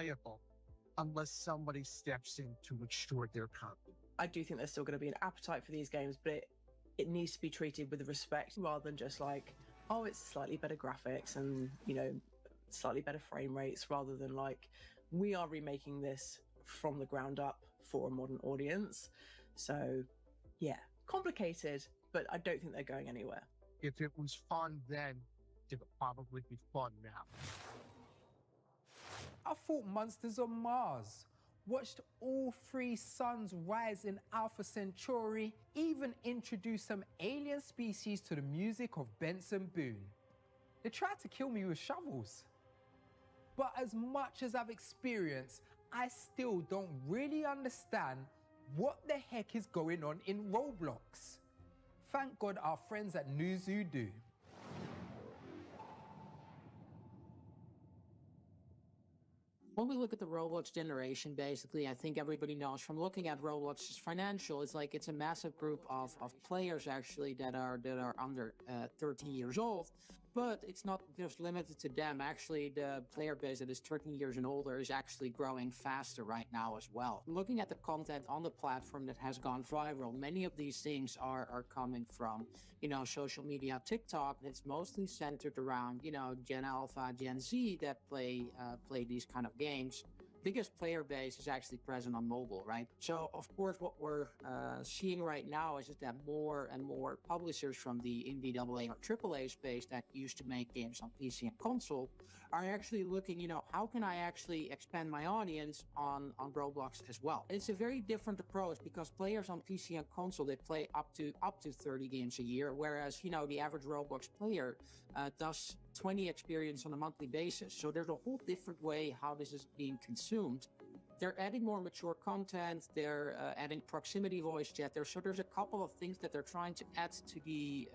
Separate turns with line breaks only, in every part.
playable unless somebody steps in to ensure their copy.
I do think there's still going to be an appetite for these games, but it needs to be treated with respect rather than just like, oh, it's slightly better graphics and, slightly better frame rates, rather than like, we are remaking this from the ground up for a modern audience. So, yeah, complicated, but I don't think they're going anywhere.
If it was fun then, it would probably be fun now.
I fought monsters on Mars, watched all 3 suns rise in Alpha Centauri, even introduced some alien species to the music of Benson Boone. They tried to kill me with shovels. But as much as I've experienced, I still don't really understand what the heck is going on in Roblox. Thank God our friends at Newzoo do.
When we look at the Roblox generation, basically, I think everybody knows from looking at Roblox's financial, it's a massive group of players actually that are under 13 years old. But it's not just limited to them. Actually, the player base that is 13 years and older is actually growing faster right now as well. Looking at the content on the platform that has gone viral, many of these things are coming from, social media, TikTok. It's mostly centered around, Gen Alpha, Gen Z that play these kind of games. Biggest player base is actually present on mobile, right? So, of course, what we're seeing right now is that more and more publishers from the indie AA or AAA space that used to make games on PC and console are actually looking, how can I actually expand my audience on Roblox as well? It's a very different approach because players on PC and console, they play up to 30 games a year, whereas, the average Roblox player does 20 experience on a monthly basis. So there's a whole different way how this is being consumed. They're adding more mature content. They're adding proximity voice chat there. So there's a couple of things that they're trying to add to the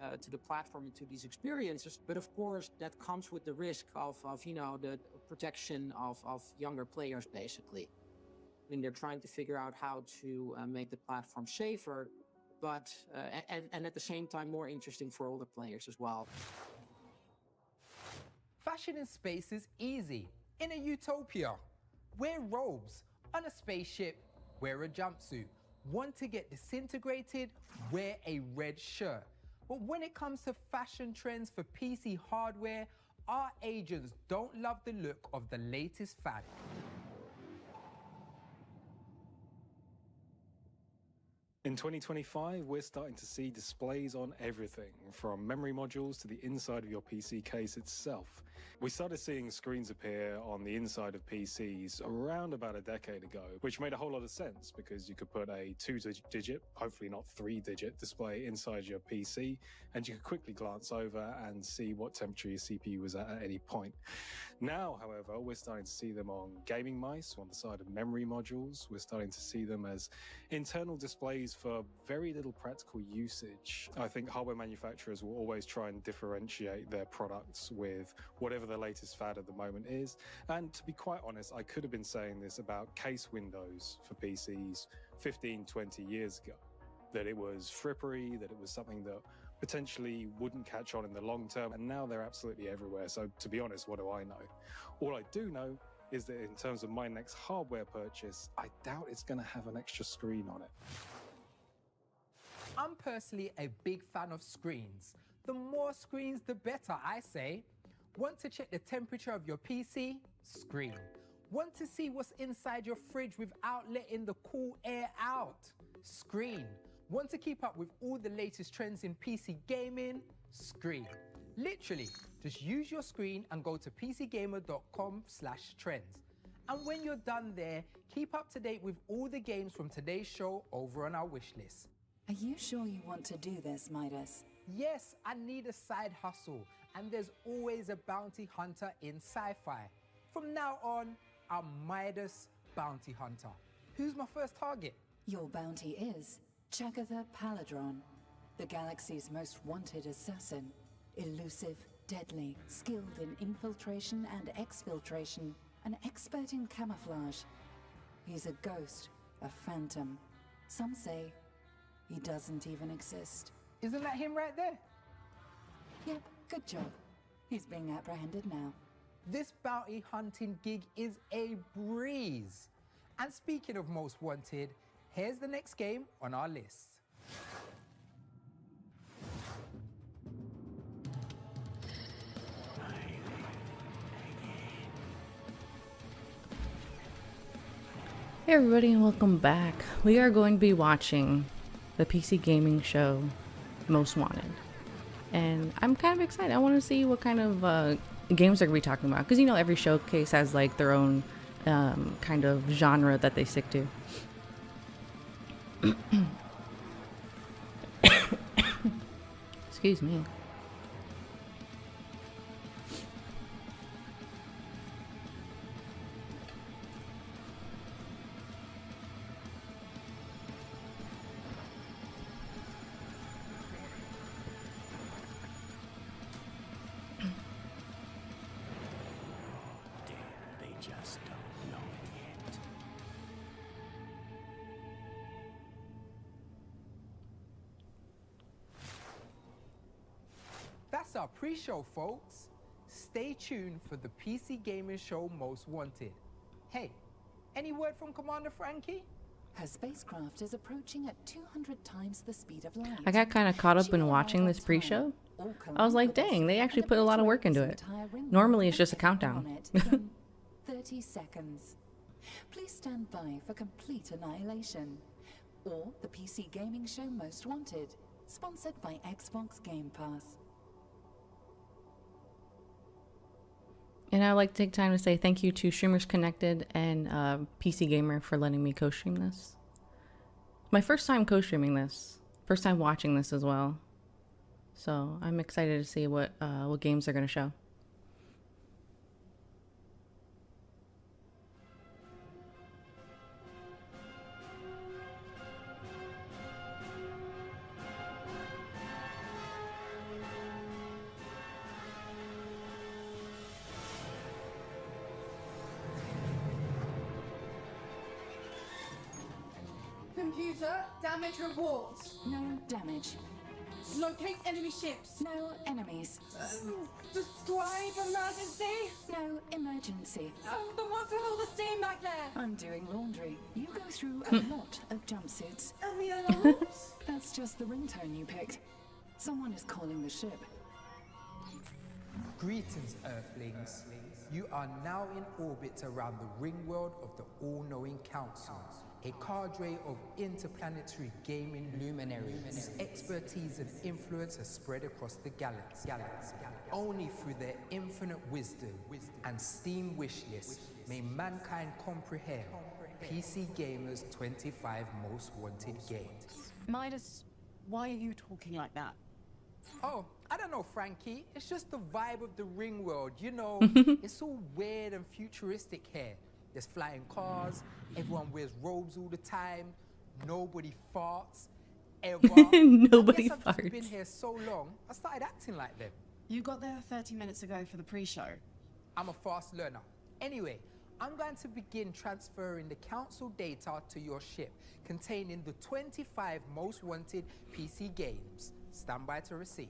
platform and to these experiences. But of course, that comes with the risk of the protection of younger players, basically. I mean, they're trying to figure out how to make the platform safer, but and at the same time more interesting for older players as well.
Fashion in space is easy. In a utopia, wear robes. On a spaceship, wear a jumpsuit. Want to get disintegrated? Wear a red shirt. But when it comes to fashion trends for PC hardware, our agents don't love the look of the latest fad.
In 2025, we're starting to see displays on everything, from memory modules to the inside of your PC case itself. We started seeing screens appear on the inside of PCs around about a decade ago, which made a whole lot of sense because you could put a 2-digit, hopefully not 3-digit display inside your PC, and you could quickly glance over and see what temperature your CPU was at any point. Now, however, we're starting to see them on gaming mice, on the side of memory modules. We're starting to see them as internal displays for very little practical usage. I think hardware manufacturers will always try and differentiate their products with whatever the latest fad at the moment is. And to be quite honest, I could have been saying this about case windows for PCs 15, 20 years ago. That it was frippery, that it was something that potentially wouldn't catch on in the long term, and now they're absolutely everywhere. So to be honest, what do I know? All I do know is that in terms of my next hardware purchase, I doubt it's going to have an extra screen on it.
I'm personally a big fan of screens. The more screens, the better, I say. Want to check the temperature of your PC? Screen. Want to see what's inside your fridge without letting the cool air out? Screen. Want to keep up with all the latest trends in PC gaming? Screen. Literally, just use your screen and go to pcgamer.com/trends. And when you're done there, keep up to date with all the games from today's show over on our wish list.
Are you sure you want to do this, Midas?
Yes, I need a side hustle, and there's always a bounty hunter in sci-fi. From now on, I'm Midas Bounty Hunter. Who's my first target?
Your bounty is Chagatha Paladron, the galaxy's most wanted assassin. Elusive, deadly, skilled in infiltration and exfiltration, an expert in camouflage. He's a ghost, a phantom. Some say he doesn't even exist.
Isn't that him right there?
Yep, good job. He's being apprehended now.
This bounty hunting gig is a breeze. And speaking of most wanted, here's the next game on our list.
Hey everybody and welcome back. We are going to be watching the PC gaming show Most Wanted. And I'm kind of excited. I want to see what kind of games they're going to be talking about. Because you know every showcase has like their own kind of genre that they stick to. Excuse me.
That's our pre-show, folks. Stay tuned for the PC gaming show Most Wanted. Hey, any word from Commander Frankie?
Her spacecraft is approaching at 200 times the speed of light.
I got kind of caught up
She
in
will
watching
arrive
this
on
pre-show.
time or
I was like,
collide with
dang,
us
they actually
and
put a lot of work into
obliterate
it.
this entire ring
Normally
world
it's just a
with everything
countdown.
on it in 30 seconds. Please stand by for complete annihilation. Or the PC gaming show Most Wanted, sponsored by Xbox Game Pass.
And I'd like to take time to say thank you to Streamers Connected and PC Gamer for letting me co-stream this. My first time co-streaming this. First time watching this as well. So I'm excited to see what games they're going to show.
Computer, damage reports.
No damage.
Locate enemy ships.
No enemies.
Describe emergency.
No emergency.
Oh, the ones with all the steam back there.
I'm doing laundry. You go through a lot of jumpsuits.
And the alarms.
That's just the ringtone you picked. Someone is calling the ship.
Greetings, Earthlings. You are now in orbit around the ring world of the All-Knowing Council, a cadre of interplanetary gaming luminaries whose expertise and influence has spread across the galaxy. Only through their infinite wisdom and Steam wishlist may mankind comprehend PC Gamer's 25 most wanted games.
Midas, why are you talking like that?
Oh, I don't know, Frankie. It's just the vibe of the ring world, you know. It's all weird and futuristic here. There's flying cars, everyone wears robes all the time, nobody farts, ever.
Nobody
I guess I've just been
farts.
here so long, I started acting like them.
You got there 30 minutes ago for the pre-show.
I'm a fast learner. Anyway, I'm going to begin transferring the council data to your ship, containing the 25 most wanted PC games. Stand by to receive.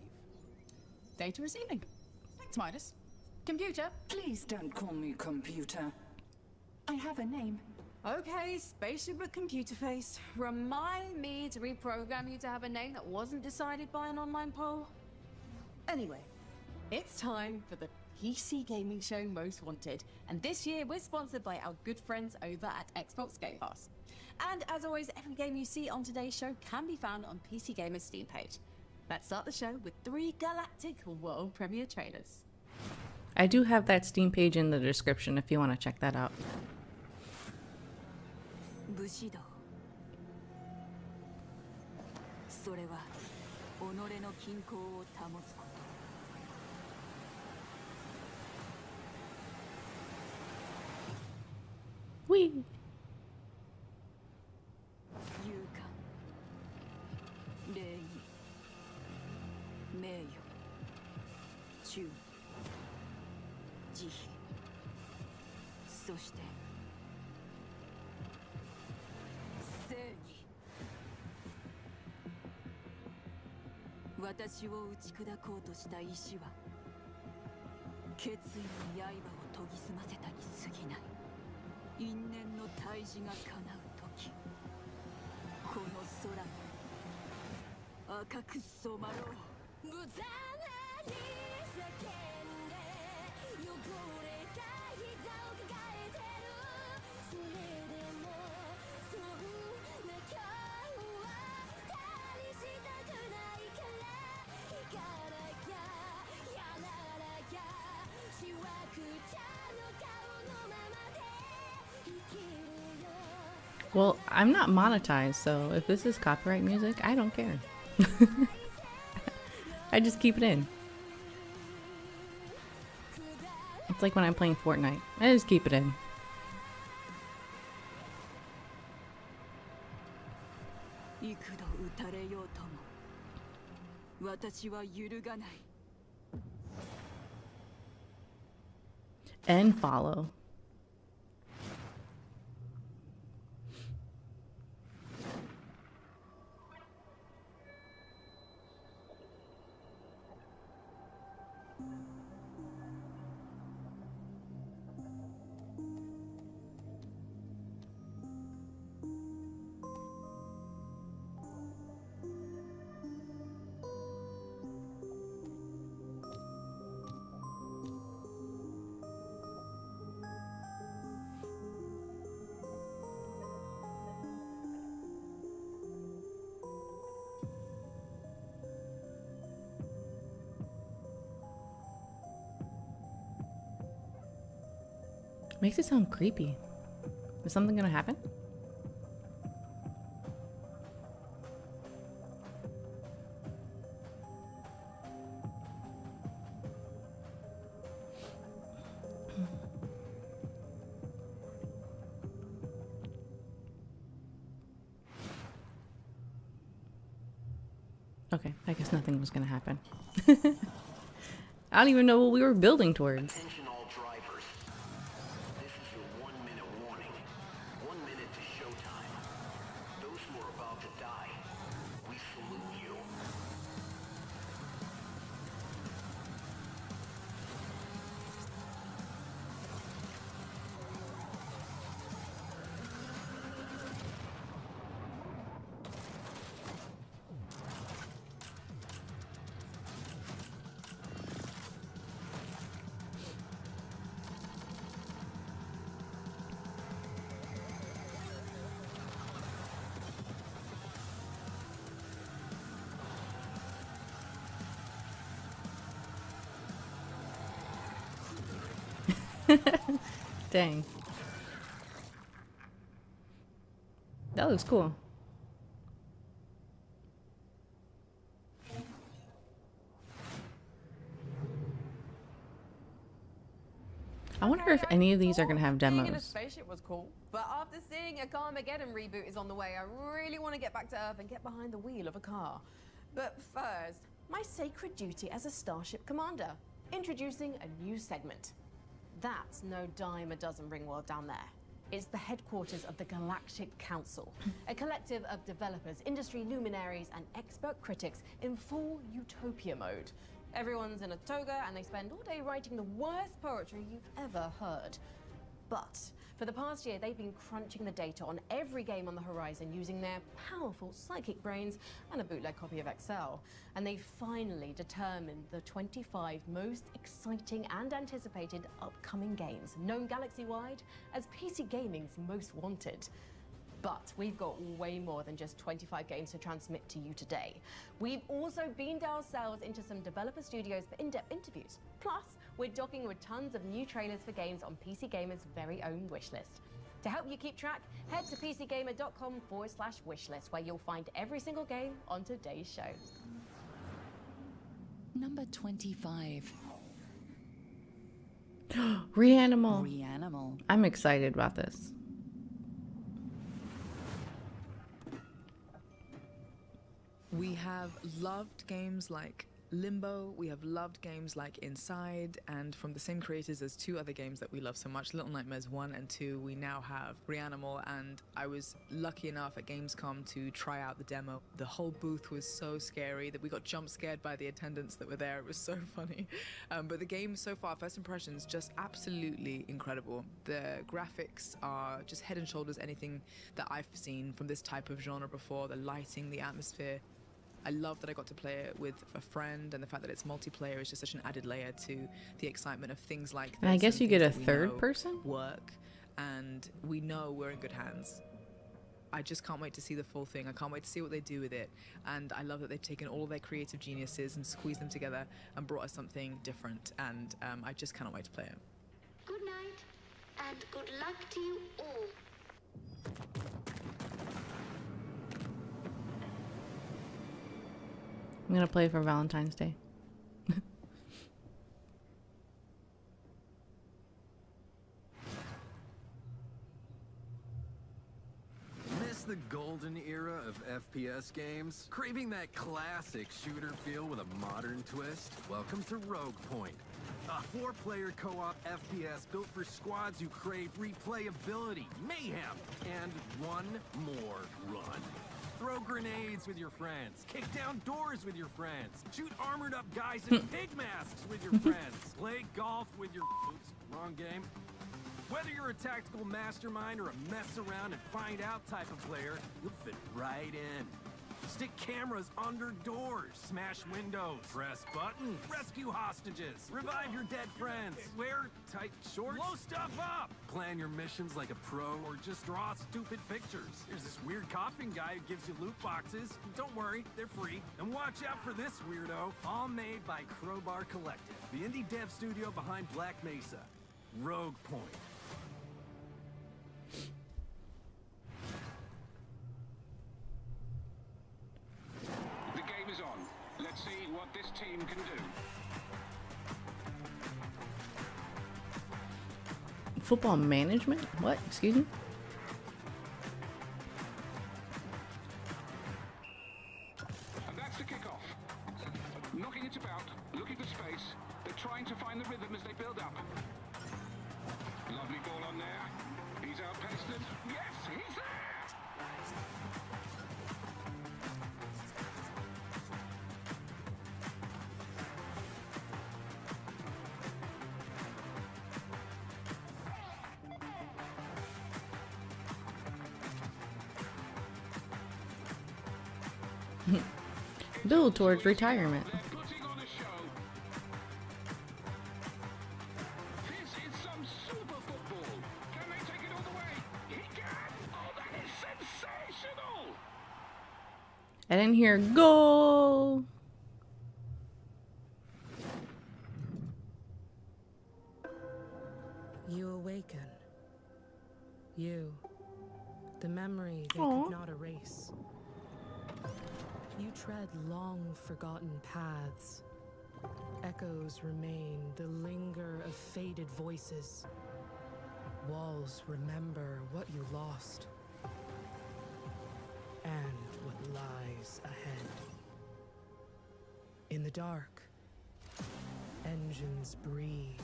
Data receiving. Thanks, Midas. Computer.
Please don't call me computer. I have a name.
Okay, spaceship with computer face. Remind me to reprogram you to have a name that wasn't decided by an online poll. Anyway, it's time for the PC gaming show Most Wanted, and this year we're sponsored by our good friends over at Xbox Game Pass. And as always, every game you see on today's show can be found on PC Gamer's Steam page. Let's start the show with 3 galactic world premiere trailers.
I do have that Steam page in the description if you want to check that out.
武士道それは己の均衡を保つこと
Whee!
勇敢礼儀名誉忠義慈悲そして正義私を打ち砕こうとした意志は決意の刃を研ぎ澄ませたに過ぎない。因縁の大事が叶う時、この空が赤く染まろう。無残に叫んで汚れた膝を抱えてる。それでもそんな今日は手にしたくないから。火からやならやしわくちゃの顔のままで生きるよ。
Well, I'm not monetized, so if this is copyright music, I don't care. I just keep it in. It's like when I'm playing Fortnite. I just keep it in.
幾度撃たれようとも私は揺るがない。
And follow. Makes it sound creepy. Is something gonna happen? Okay, I guess nothing was gonna happen. I don't even know what we were building towards.
Attention all drivers. This is your 1 minute warning. 1 minute to showtime. Those who are about to die, we salute you.
Dang. That looks cool. I wonder if any of these are going to have
Being in a
demos.
spaceship was cool, but after seeing a Carmageddon reboot is on the way, I really want to get back to Earth and get behind the wheel of a car. But first, my sacred duty as a Starship Commander, introducing a new segment. That's no dime a dozen Ringworld down there. It's the headquarters of the Galactic Council, a collective of developers, industry luminaries, and expert critics in full utopia mode. Everyone's in a toga and they spend all day writing the worst poetry you've ever heard. But for the past year, they've been crunching the data on every game on the horizon using their powerful psychic brains and a bootleg copy of Excel. And they finally determined the 25 most exciting and anticipated upcoming games, known galaxy-wide as PC Gaming's Most Wanted. But we've got way more than just 25 games to transmit to you today. We've also beamed ourselves into some developer studios for in-depth interviews. Plus, we're docking with tons of new trailers for games on PC Gamer's very own wishlist. To help you keep track, head to pcgamer.com/wishlist, where you'll find every single game on today's show.
Number 25.
Reanimal.
Reanimal.
I'm excited about this.
We have loved games like Limbo. We have loved games like Inside, and from the same creators as two other games that we love so much, Little Nightmares 1 and 2, we now have Reanimal, and I was lucky enough at Gamescom to try out the demo. The whole booth was so scary that we got jump scared by the attendants that were there. It was so funny. But the game so far, first impressions, just absolutely incredible. The graphics are just head and shoulders anything that I've seen from this type of genre before. The lighting, the atmosphere. I love that I got to play it with a friend, and the fact that it's multiplayer is just such an added layer to the excitement of things like this.
And I guess you get a
things that we
third
know
person?
work, and we know we're in good hands. I just can't wait to see the full thing. I can't wait to see what they do with it. And I love that they've taken all of their creative geniuses and squeezed them together and brought us something different. And I just cannot wait to play it.
Good night, and good luck to you all.
I'm gonna play for Valentine's Day.
Miss the golden era of FPS games? Craving that classic shooter feel with a modern twist? Welcome to Rogue Point. A 4-player co-op FPS built for squads who crave replayability, mayhem, and one more run. Throw grenades with your friends. Kick down doors with your friends. Shoot armored up guys in pig masks with your friends. Play golf with your... Oops, wrong game. Whether you're a tactical mastermind or a mess around and find out type of player, you'll fit right in. Stick cameras under doors, smash windows, press buttons, rescue hostages, revive your dead friends, wear tight shorts, blow stuff up, plan your missions like a pro, or just draw stupid pictures. There's this weird coughing guy who gives you loot boxes. Don't worry, they're free. And watch out for this weirdo, all made by Crowbar Collective, the indie dev studio behind Black Mesa. Rogue Point.
The game is on. Let's see what this team can do.
Football management? What? Excuse me?
And that's the kickoff. Knocking it about, looking for space. They're trying to find the rhythm as they build up. Lovely ball on there. He's outpaced it. Yes, he's there!
Build towards retirement.
Putting on a show. This is some super football. Can they take it all the way? He can! Oh, that is sensational!
I didn't hear goal.
You awaken. You. The memory they
Aw.
could not erase. You tread long-forgotten paths. Echoes remain, the linger of faded voices. Walls remember what you lost. And what lies ahead. In the dark, engines breathe.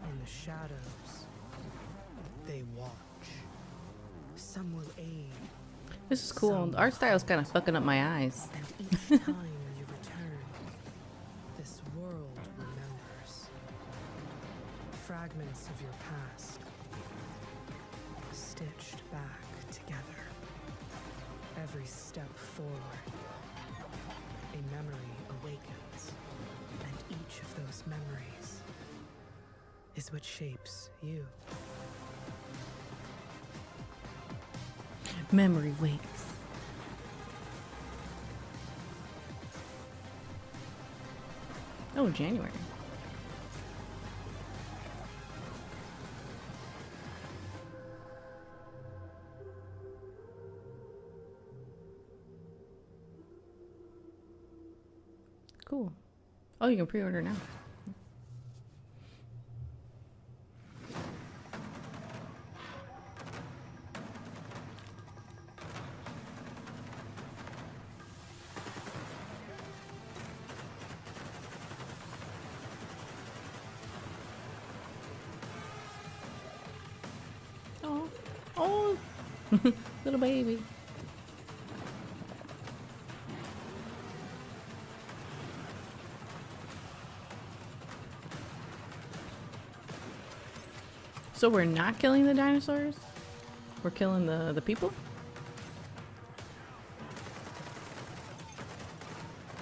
In the shadows, they watch. Some will aid.
This is cool. The art style's kind of fucking up my eyes.
And each time you return, this world remembers. Fragments of your past, stitched back together. Every step forward, a memory awakens. And each of those memories is what shapes you.
Memory wakes. Oh, January. Cool. Oh, you can pre-order now. Oh, little baby. So we're not killing the dinosaurs? We're killing the people?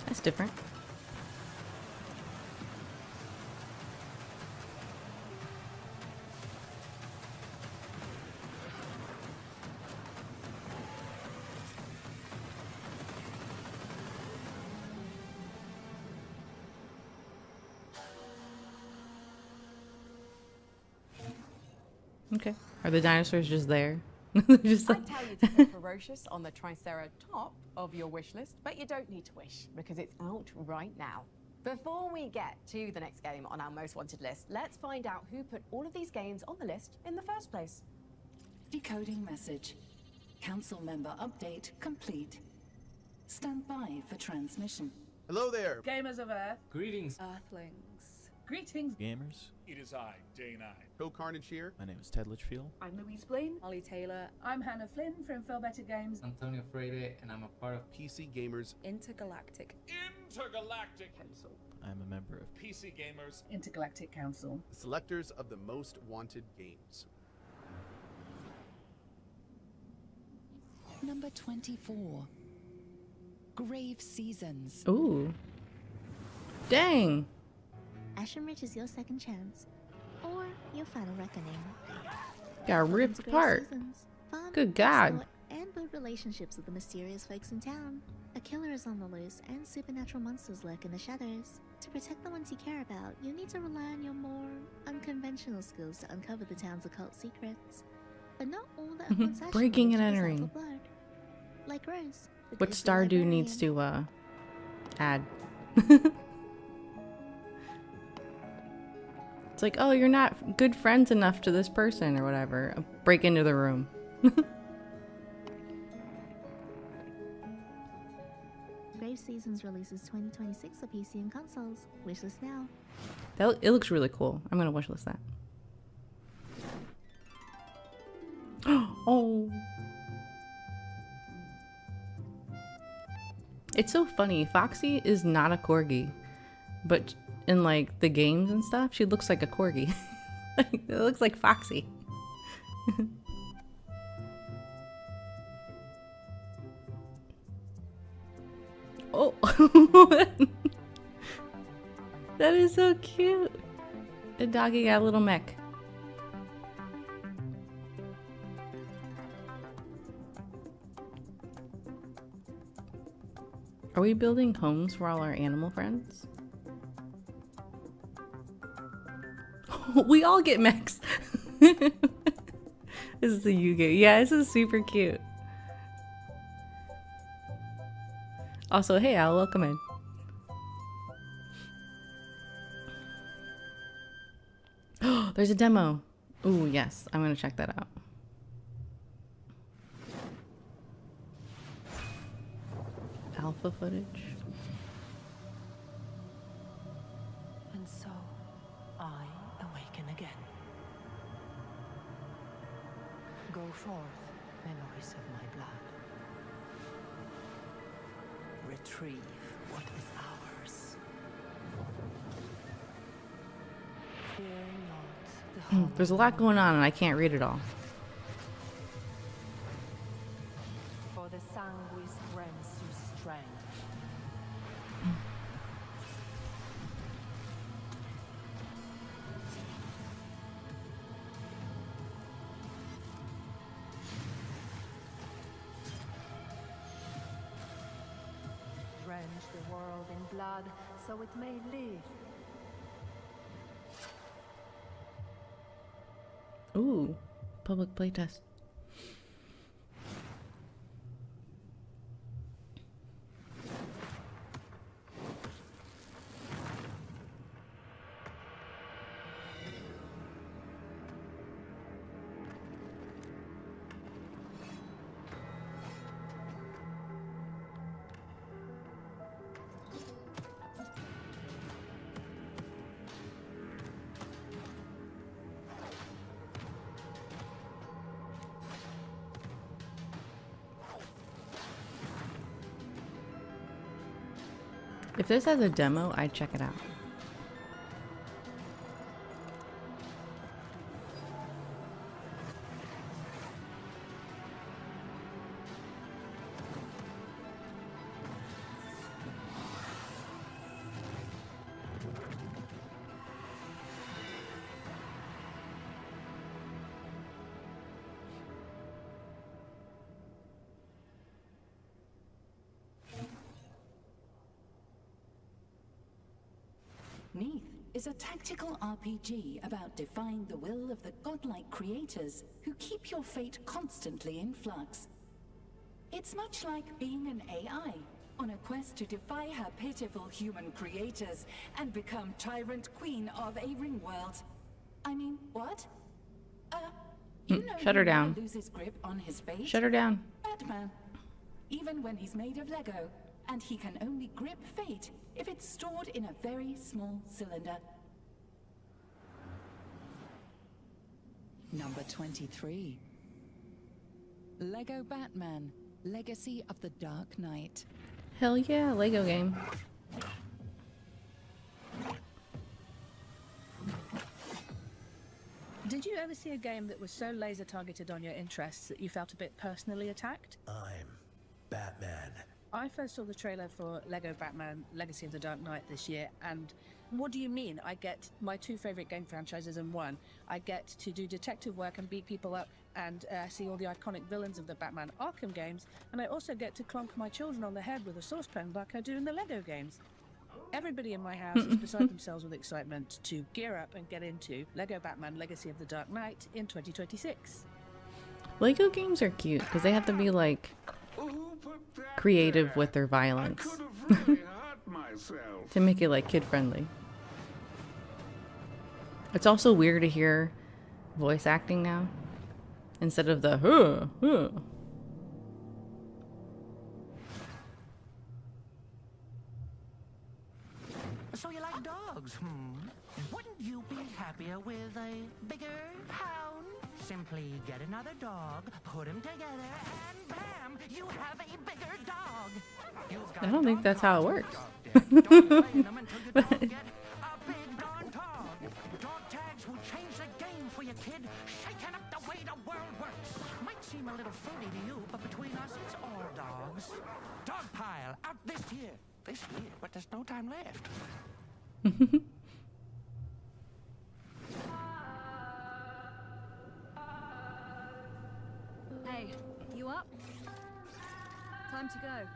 That's different. Okay. Are the dinosaurs just there? Just like
I'd tell you to put Ferocious on the Triceratop of your wish list, but you don't need to wish because it's out right now. Before we get to the next game on our most wanted list, let's find out who put all of these games on the list in the first place.
Decoding message. Council member update complete. Stand by for transmission.
Hello there.
Gamers of Earth.
Greetings.
Earthlings. Greetings.
Gamers.
It is I, Day 9. Co Carnage here.
My name is Ted Litchfield.
I'm Louise Blaine. Holly Taylor. I'm Hannah Flynn from Feel Better Games.
Antonio Freire, and I'm a part of
PC Gamers
Intergalactic
Council.
I'm a member of
PC Gamers
Intergalactic Council.
the selectors of the most wanted games.
Number 24. Grave Seasons.
Ooh. Dang.
Ashen Ridge is your second chance, or your final reckoning.
Got ripped apart. Good God.
And build relationships with the mysterious folks in town. A killer is on the loose, and supernatural monsters lurk in the shadows. To protect the ones you care about, you need to rely on your more unconventional skills to uncover the town's occult secrets. But not all that wants Ashen
Breaking
Ridge
and
is out for
entering.
blood. Like Rose. the
What
ghostly
Stardew needs
librarian.
to add. It's like, oh, you're not good friends enough to this person or whatever. Break into the room.
Grave Seasons releases 2026 for PC and consoles. Wishlist now.
It looks really cool. I'm gonna wishlist that. Oh. It's so funny. Foxy is not a corgi, but in like the games and stuff, she looks like a corgi. It looks like Foxy. Oh. That is so cute. The doggy got a little mech. Are we building homes for all our animal friends? We all get mechs. This is the Yugi. Yeah, this is super cute. Also, hey Al, welcome in. Oh, there's a demo. Ooh, yes, I'm gonna check that out. Alpha footage.
And so, I awaken again. Go forth, memories of my blood. Retrieve what is ours. Fear not the
There's a lot going on and I can't read it all.
for the sanguis grants you strength. Drench the world in blood so it may live.
Ooh, public playtest. If this has a demo, I'd check it out.
Neath is a tactical RPG about defying the will of the godlike creators who keep your fate constantly in flux. It's much like being an AI on a quest to defy her pitiful human creators and become tyrant queen of a ring world. I mean, what? You know
Shut her
who never
down.
loses grip on his fate?
Shut her down.
Batman. Even when he's made of Lego, and he can only grip fate if it's stored in a very small cylinder.
Number 23. Lego Batman, Legacy of the Dark Knight.
Hell yeah, Lego game.
Did you ever see a game that was so laser targeted on your interests that you felt a bit personally attacked?
I'm Batman.
I first saw the trailer for Lego Batman Legacy of the Dark Knight this year, and what do you mean? I get my two favorite game franchises in one. I get to do detective work and beat people up and see all the iconic villains of the Batman Arkham games, and I also get to clonk my children on the head with a saucepan like I do in the Lego games. Everybody in my house is beside themselves with excitement to gear up and get into Lego Batman Legacy of the Dark Knight in 2026.
Lego games are cute because they have to be like creative with their violence to make it like kid friendly. It's also weird to hear voice acting now instead of the huh.
So you like dogs, Wouldn't you be happier with a bigger hound? Simply get another dog, put them together, and bam, you have a bigger dog. You've got
I don't think that's how it works.
Dog tags will change the game for you, kid. Shaking up the way the world works. Might seem a little fruity to you, but between us, it's all dogs. Dog pile out this year, but there's no time left.
Hey, you up? Time to go.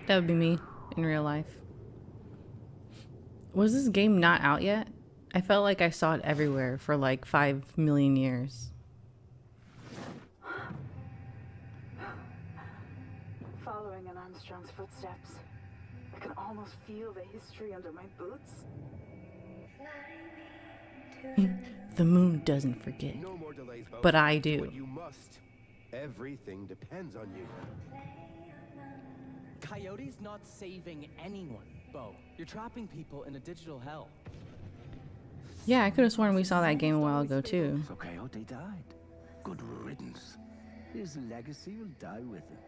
That would be me in real life. Was this game not out yet? I felt like I saw it everywhere for like 5 million years.
Following in Armstrong's footsteps, I can almost feel the history under my boots.
The moon doesn't forget,
No more delays, Bo.
but I do.
But you must. Everything depends on you.
Coyote's not saving anyone, Bo. You're trapping people in a digital hell.
Yeah, I could have sworn we saw that game a while ago too.
So Coyote died. Good riddance. His legacy will die with him.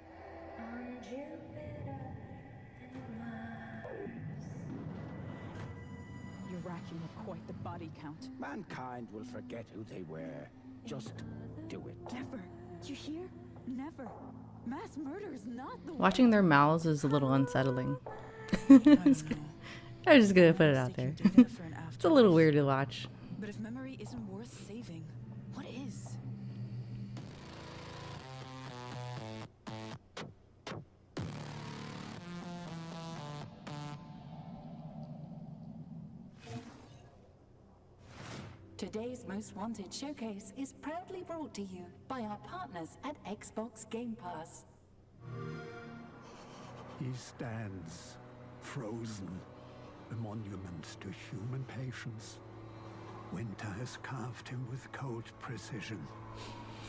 You're racking up quite the body count.
Mankind will forget who they were. Just do it.
Never. You hear? Never. Mass murder is not the
Watching their mouths is a little unsettling. I'm just gonna put it out there. It's a little weird to watch.
But if memory isn't worth saving, what is?
Today's Most Wanted showcase is proudly brought to you by our partners at Xbox Game Pass.
He stands, frozen, a monument to human patience
Winter has carved him with cold precision.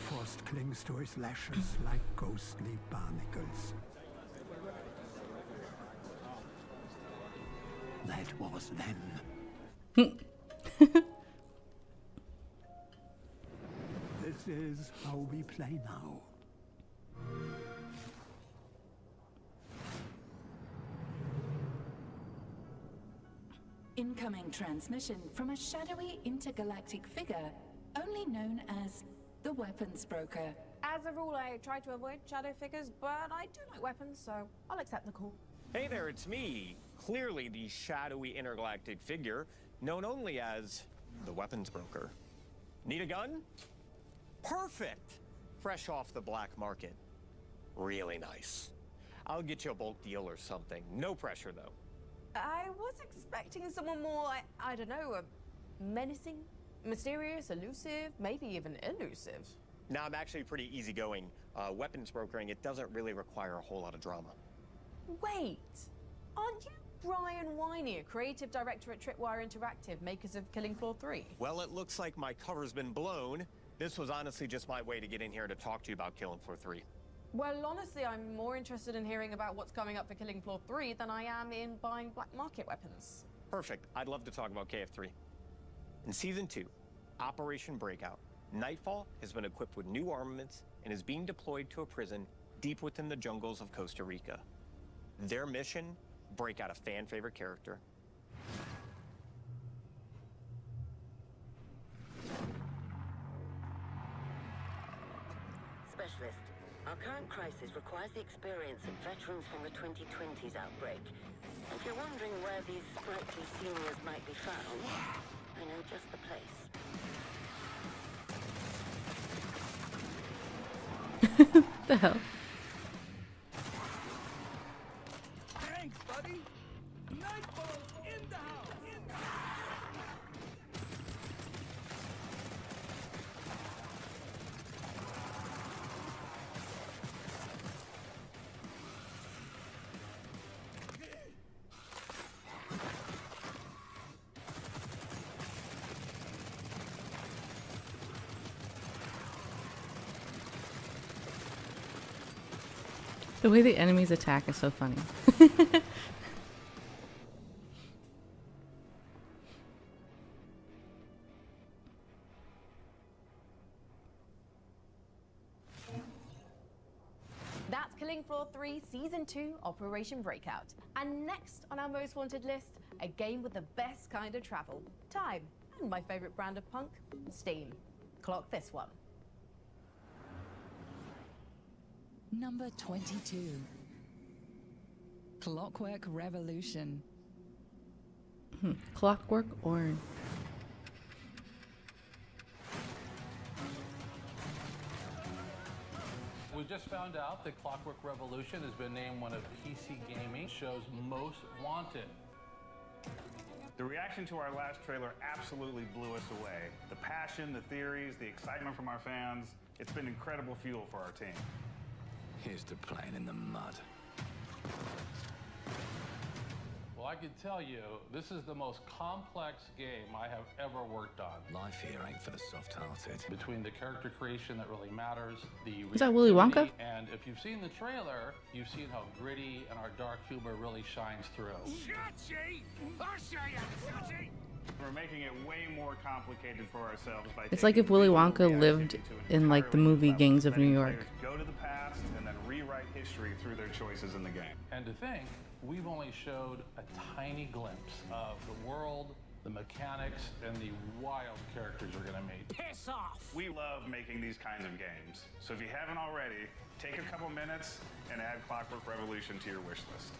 Frost clings to his lashes like ghostly barnacles. That was then. This is how we play now.
Incoming transmission from a shadowy intergalactic figure, only known as the Weapons Broker.
As a rule, I try to avoid shadow figures, but I do like weapons, so I'll accept the call.
Hey there, it's me. Clearly the shadowy intergalactic figure, known only as the Weapons Broker. Need a gun? Perfect! Fresh off the black market. Really nice. I'll get you a bulk deal or something. No pressure, though.
I was expecting someone more, I don't know, menacing, mysterious, elusive, maybe even elusive.
Now, I'm actually pretty easygoing. Weapons brokering, it doesn't really require a whole lot of drama.
Wait, aren't you Brian Winey, creative director at Tripwire Interactive, makers of Killing Floor 3?
Well, it looks like my cover's been blown. This was honestly just my way to get in here to talk to you about Killing Floor 3.
Well, honestly, I'm more interested in hearing about what's coming up for Killing Floor 3 than I am in buying black market weapons.
Perfect. I'd love to talk about KF3. In Season 2, Operation Breakout, Nightfall has been equipped with new armaments and is being deployed to a prison deep within the jungles of Costa Rica. Their mission, break out a fan-favorite character.
Specialist, our current crisis requires the experience of veterans from the 2020s outbreak. If you're wondering where these sprightly seniors might be found, I know just the place.
The hell?
Thanks, buddy. Nightfall's in the house.
The way the enemies attack is so funny.
That's Killing Floor 3 Season 2 Operation Breakout. And next on our most wanted list, a game with the best kind of travel, time, and my favorite brand of punk, Steam. Clock this one.
Number 22. Clockwork Revolution.
Clockwork Orange.
We just found out that Clockwork Revolution has been named one of PC Gaming Show's most wanted.
The reaction to our last trailer absolutely blew us away. The passion, the theories, the excitement from our fans, it's been incredible fuel for our team.
Here's to playing in the mud.
Well, I can tell you, this is the most complex game I have ever worked on.
Life here ain't for the soft-hearted.
Between the character creation that really matters, the
Is that Willy Wonka?
reactivity, and if you've seen the trailer, you've seen how gritty and our dark humor really shines through.
Chachi! I'll show you, Chachi!
We're making it way more complicated for ourselves by
It's like if Willy Wonka lived in like the movie Gangs of New York.
go to the past and then rewrite history through their choices in the game.
And to think, we've only showed a tiny glimpse of the world, the mechanics, and the wild characters we're gonna meet.
Piss off!
We love making these kinds of games. So if you haven't already, take a couple minutes and add Clockwork Revolution to your wish list.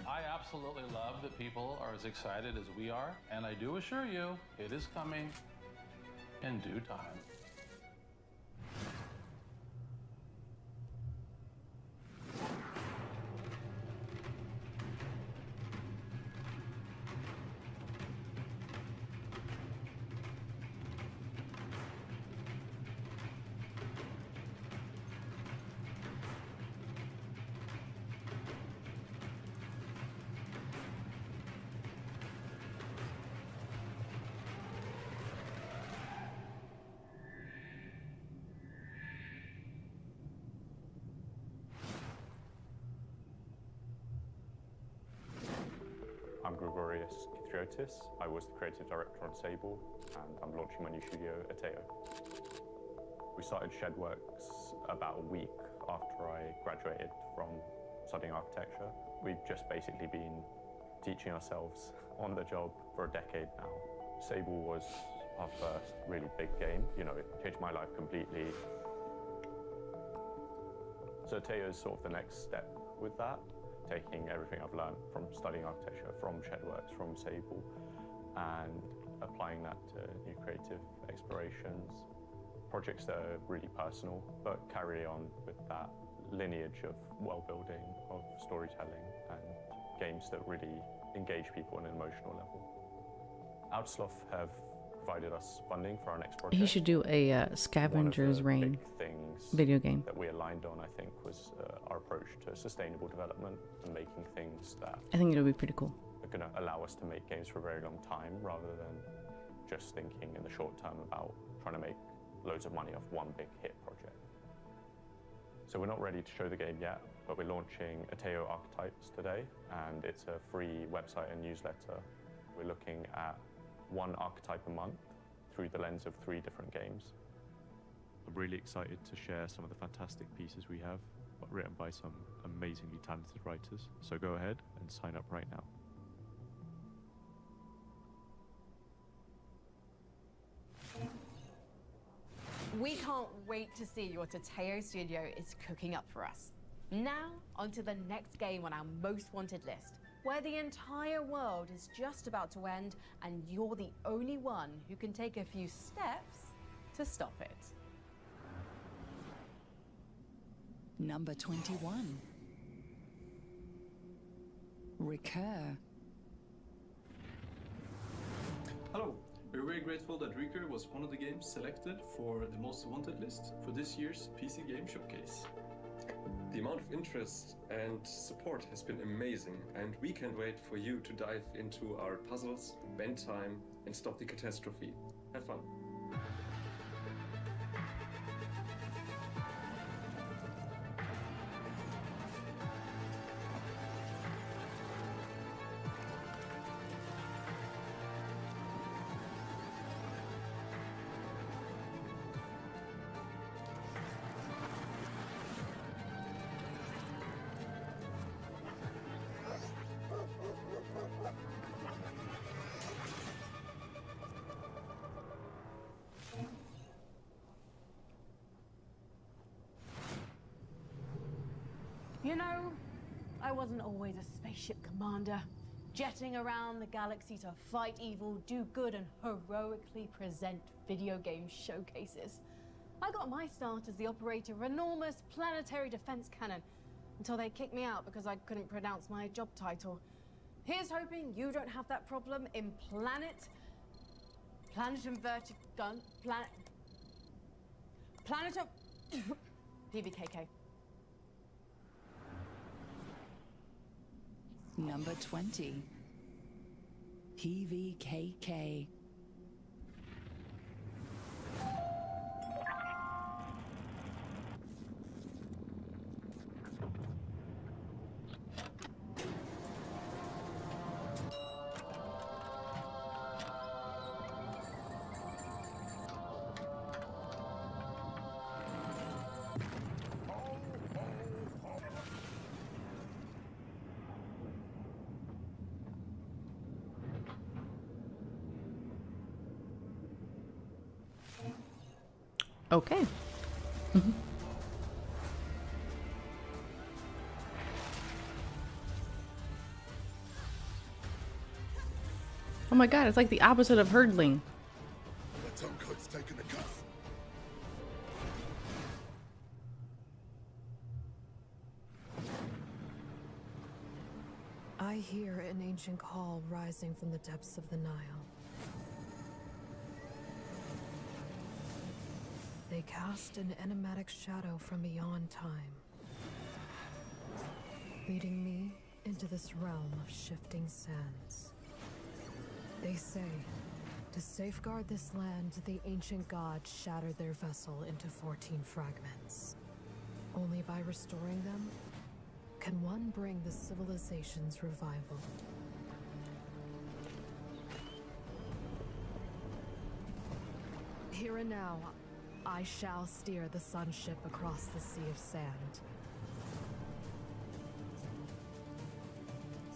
I absolutely love that people are as excited as we are, and I do assure you, it is coming in due time.
Gregorius Kithriotis. I was the creative director on Sable, and I'm launching my new studio, Ateo. We started Shedworks about a week after I graduated from studying architecture. We've just basically been teaching ourselves on the job for a decade now. Sable was our first really big game. You know, it changed my life completely. So Ateo is sort of the next step with that, taking everything I've learned from studying architecture, from Shedworks, from Sable, and applying that to new creative explorations, projects that are really personal, but carry on with that lineage of world building, of storytelling, and games that really engage people on an emotional level. Outsloth have provided us funding for our next project.
He should do a Scavenger's Reign video game.
That we aligned on, I think, was our approach to sustainable development and making things that
I think it would be pretty cool.
are going to allow us to make games for a very long time, rather than just thinking in the short term about trying to make loads of money off one big hit project. So we're not ready to show the game yet, but we're launching Ateo Archetypes today, and it's a free website and newsletter. We're looking at one archetype a month through the lens of 3 different games.
I'm really excited to share some of the fantastic pieces we have, written by some amazingly talented writers. So go ahead and sign up right now.
We can't wait to see what Ateo Studio is cooking up for us. Now, onto the next game on our most wanted list, where the entire world is just about to end and you're the only one who can take a few steps to stop it.
Number 21. Recur.
Hello, we're very grateful that Recur was one of the games selected for the most wanted list for this year's PC Game Showcase.
The amount of interest and support has been amazing, and we can't wait for you to dive into our puzzles, bend time, and stop the catastrophe. Have fun.
You know, I wasn't always a spaceship commander, jetting around the galaxy to fight evil, do good, and heroically present video game showcases. I got my start as the operator of an enormous planetary defense cannon until they kicked me out because I couldn't pronounce my job title. Here's hoping you don't have that problem in Planet Inverted Gun, Planet of PVKK.
Number 20. PVKK.
Okay. Oh my god, it's like the opposite of hurdling.
The Tomcoat's taking the cuff.
I hear an ancient call rising from the depths of the Nile. They cast an enigmatic shadow from beyond time, leading me into this realm of shifting sands. They say, to safeguard this land, the ancient gods shattered their vessel into 14 fragments. Only by restoring them can one bring the civilization's revival. Here and now, I shall steer the sun ship across the sea of sand.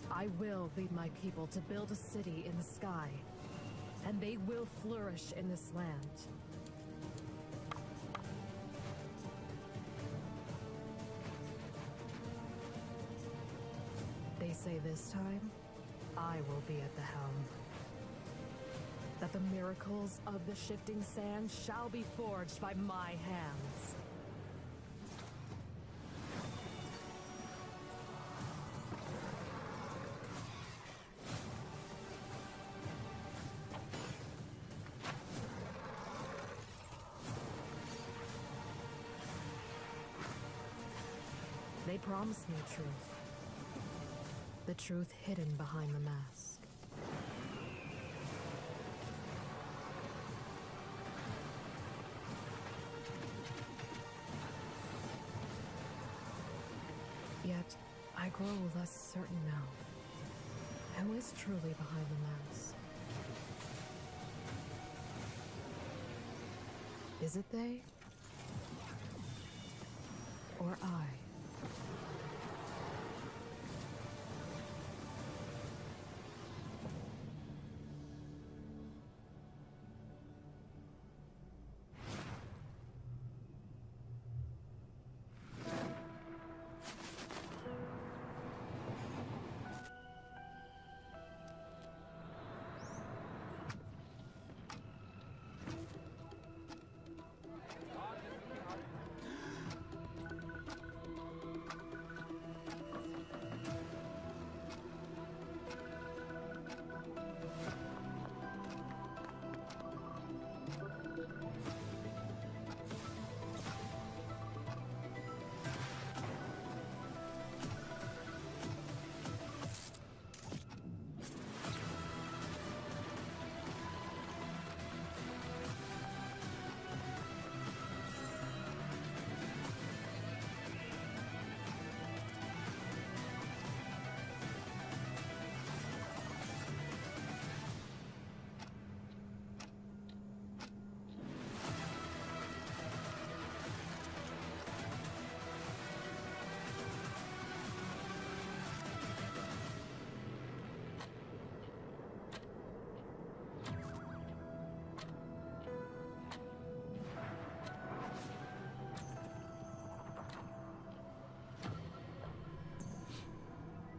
I will lead my people to build a city in the sky, and they will flourish in this land. They say this time, I will be at the helm. That the miracles of the shifting sand shall be forged by my hands. They promised me truth. The truth hidden behind the mask. Yet, I grow less certain now. Who is truly behind the mask? Is it they? Or I?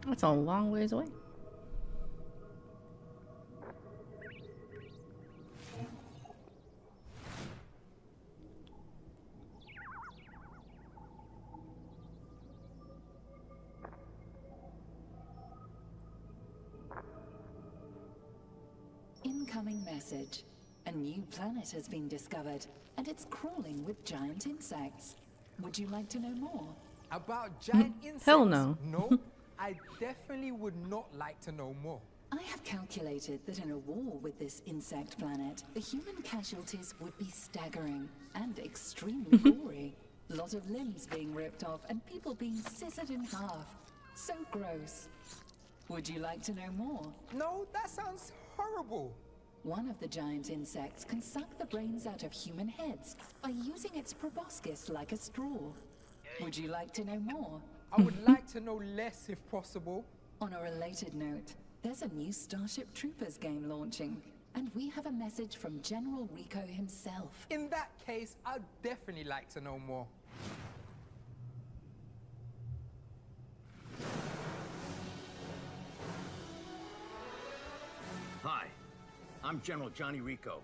That's a long ways away.
Incoming message. A new planet has been discovered, and it's crawling with giant insects. Would you like to know more?
About giant insects?
Hell no.
No, I definitely would not like to know more.
I have calculated that in a war with this insect planet, the human casualties would be staggering and extremely gory. Lot of limbs being ripped off and people being scissored in half. So gross. Would you like to know more?
No, that sounds horrible.
One of the giant insects can suck the brains out of human heads by using its proboscis like a straw. Would you like to know more?
I would like to know less if possible.
On a related note, there's a new Starship Troopers game launching, and we have a message from General Rico himself.
In that case, I'd definitely like to know more.
Hi, I'm General Johnny Rico,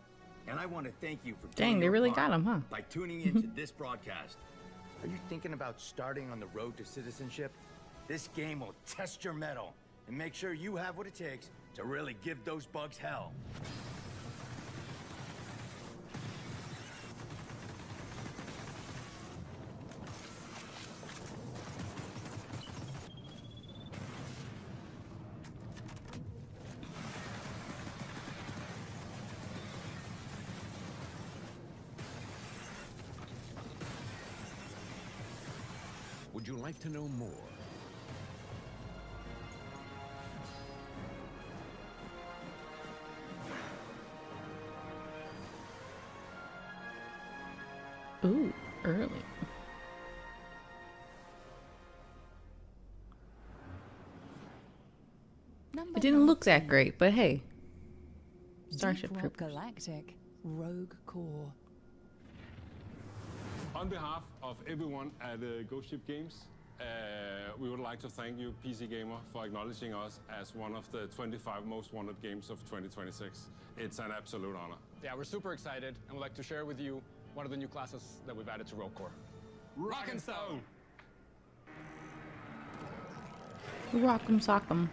and I want to thank you for
Dang, they really got him, huh?
by tuning into this broadcast. Are you thinking about starting on the road to citizenship? This game will test your mettle and make sure you have what it takes to really give those bugs hell.
Would you like to know more?
Ooh, early. It didn't look that great, but hey. Starship
Deep Rock
Troopers.
Galactic Rogue Core.
On behalf of everyone at Ghost Ship Games, we would like to thank you, PC Gamer, for acknowledging us as one of the 25 most wanted games of 2026. It's an absolute honor.
Yeah, we're super excited and would like to share with you one of the new classes that we've added to Rogue Core. Rock and Stone!
Rock'em sock'em.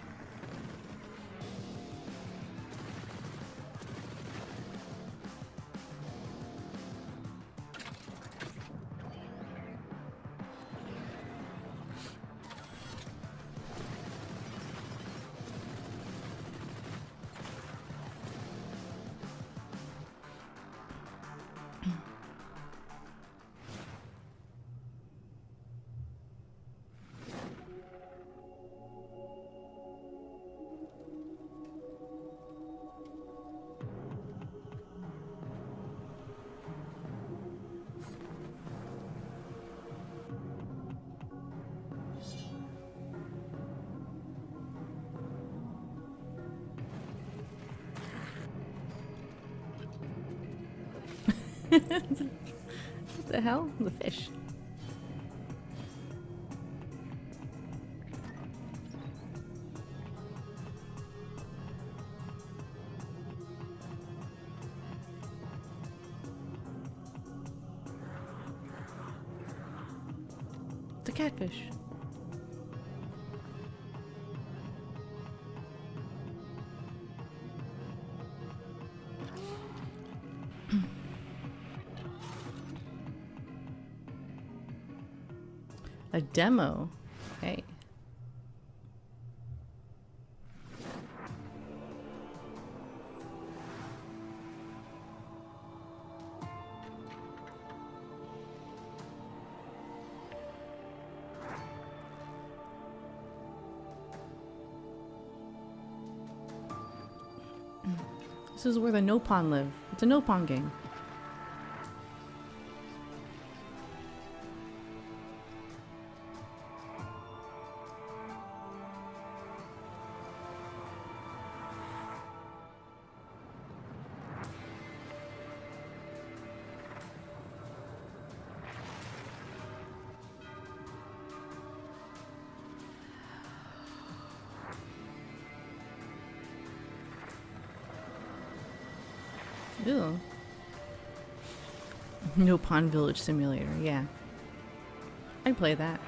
What the hell? The fish. The catfish. A demo. Okay. This is where the Nopon live. It's a Nopon game. Ew. Nopon Village Simulator, yeah. I'd play that.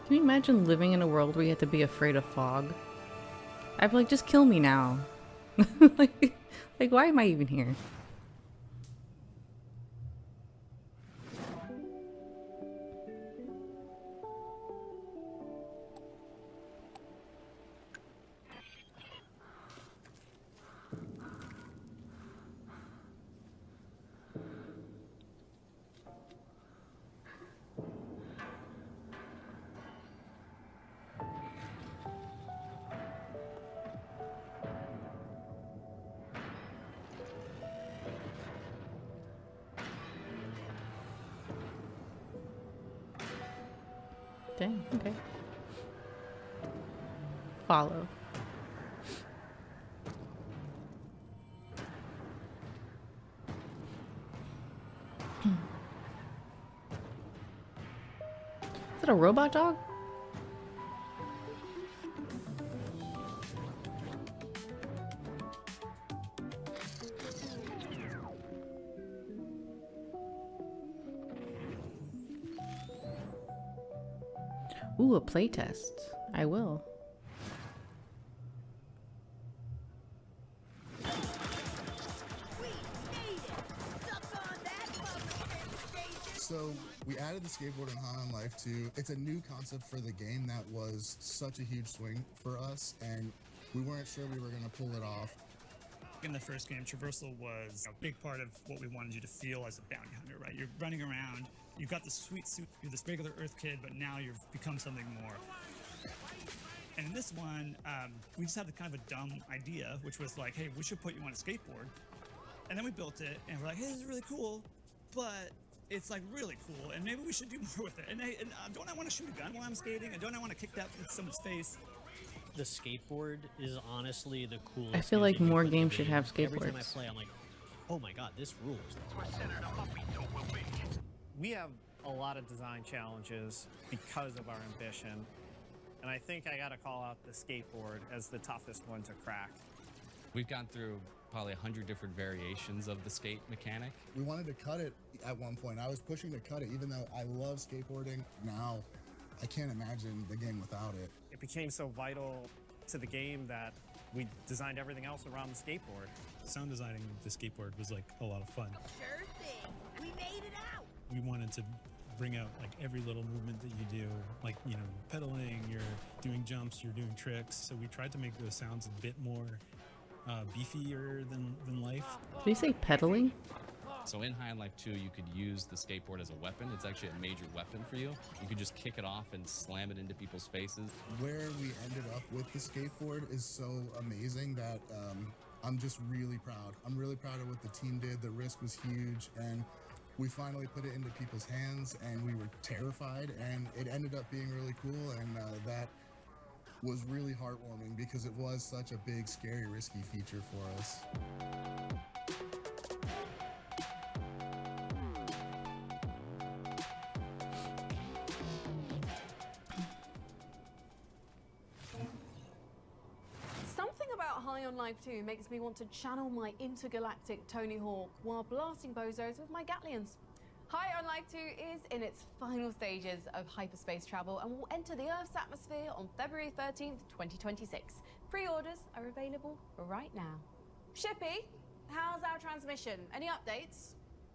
Can you imagine living in a world where you have to be afraid of fog? I'd be like, just kill me now. like, why am I even here? Dang, okay. Follow. Is it a robot dog? Ooh, a playtest. I will.
So,
We added the skateboard in High on Life 2. It's a new concept for the game that was such a huge swing for us, and we weren't sure we were going to pull it off.
In the first game, traversal was a big part of what we wanted you to feel as a bounty hunter, right? You're running around, you've got this sweet suit, you're this regular Earth kid, but now you've become something more. And in this one, we just had the kind of a dumb idea, which was like, hey, we should put you on a skateboard. And then we built it, and we're like, hey, this is really cool, but it's like really cool, and maybe we should do more with it. And don't I want to shoot a gun while I'm skating? And don't I want to kick that in someone's face?
The skateboard is honestly the coolest.
I feel like
game
more
in the
games should
game.
have
Every time I
skateboards.
play, I'm like, oh my god, this rules.
We have a lot of design challenges because of our ambition, and I think I gotta call out the skateboard as the toughest one to crack.
We've gone through probably 100 different variations of the skate mechanic.
We wanted to cut it at one point. I was pushing to cut it, even though I love skateboarding. Now, I can't imagine the game without it.
It became so vital to the game that we designed everything else around the skateboard.
Sound designing the skateboard was like a lot of fun.
Sure thing. We made it out.
We wanted to bring out like every little movement that you do, like, you know, pedaling, you're doing jumps, you're doing tricks. So we tried to make those sounds a bit more beefier than life.
Did you say pedaling?
So in High on Life 2, you could use the skateboard as a weapon. It's actually a major weapon for you. You could just kick it off and slam it into people's faces.
Where we ended up with the skateboard is so amazing that I'm just really proud. I'm really proud of what the team did. The risk was huge, and we finally put it into people's hands, and we were terrified, and it ended up being really cool, and that was really heartwarming because it was such a big, scary, risky feature for us.
Something about High on Life 2 makes me want to channel my intergalactic Tony Hawk while blasting bozos with my Gatlians. High on Life 2 is in its final stages of hyperspace travel and will enter the Earth's atmosphere on February 13th, 2026. Pre-orders are available right now. Shippy, how's our transmission? Any updates?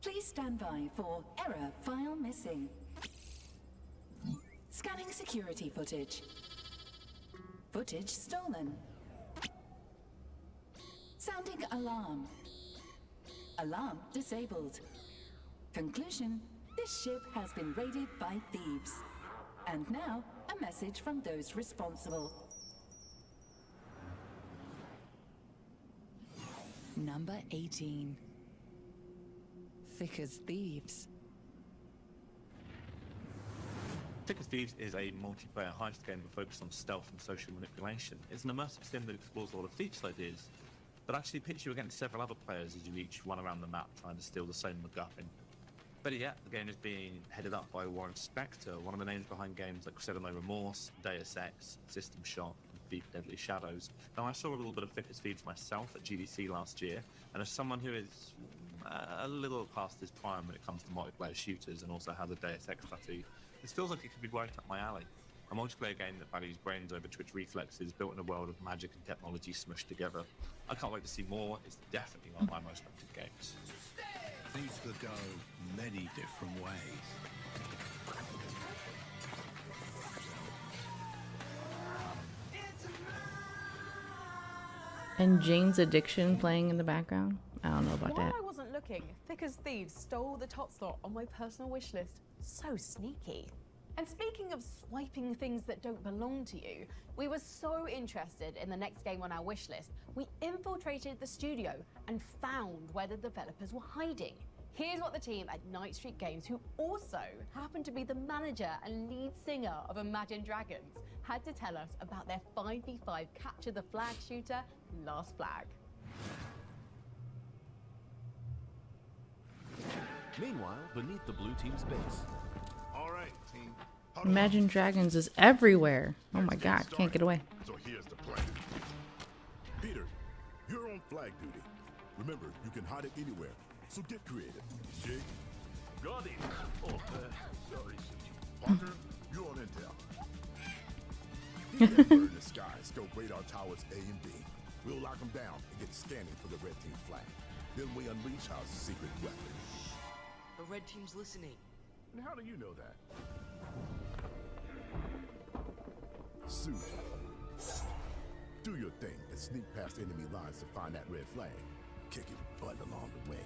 Please stand by for error file missing. Scanning security footage. Footage stolen. Sounding alarm. Alarm disabled. Conclusion, this ship has been raided by thieves. And now, a message from those responsible.
Number 18. Thick as thieves.
Thick as Thieves is a multiplayer heist game that focuses on stealth and social manipulation. It's an immersive sim that explores a lot of Thief's ideas, but actually pits you against several other players as you each run around the map trying to steal the same MacGuffin. Better yet, the game is being headed up by Warren Spector, one of the names behind games like Crusader No Remorse, Deus Ex, System Shock, and Thief Deadly Shadows. Now, I saw a little bit of Thick as Thieves myself at GDC last year, and as someone who is a little past his prime when it comes to multiplayer shooters and also has a Deus Ex tattoo, this feels like it could be right up my alley. A multiplayer game that values brains over twitch reflexes, built in a world of magic and technology smushed together. I can't wait to see more. It's definitely one of my most wanted games.
Things could go many different ways.
And Jane's Addiction playing in the background? I don't know about
While
that.
I wasn't looking, Thick as Thieves stole the top slot on my personal wish list. So sneaky. And speaking of swiping things that don't belong to you, we were so interested in the next game on our wish list, we infiltrated the studio and found where the developers were hiding. Here's what the team at Night Street Games, who also happened to be the manager and lead singer of Imagine Dragons, had to tell us about their 5v5 capture the flag shooter, Last Flag.
Meanwhile, beneath the blue team's base.
All right, team.
Imagine Dragons is everywhere. Oh my god, can't get away.
So here's the plan. Peter, you're on flag duty. Remember, you can hide it anywhere, so get creative. Jake?
Got it. Oh, sorry,
Parker, you're on intel. Get that bird in the sky, scope radar towers A and B. We'll lock them down and get scanning for the red team flag. Then we unleash our secret weapon.
The red team's listening.
And how do you know that? Suit. Do your thing and sneak past enemy lines to find that red flag. Kick it butt along the way.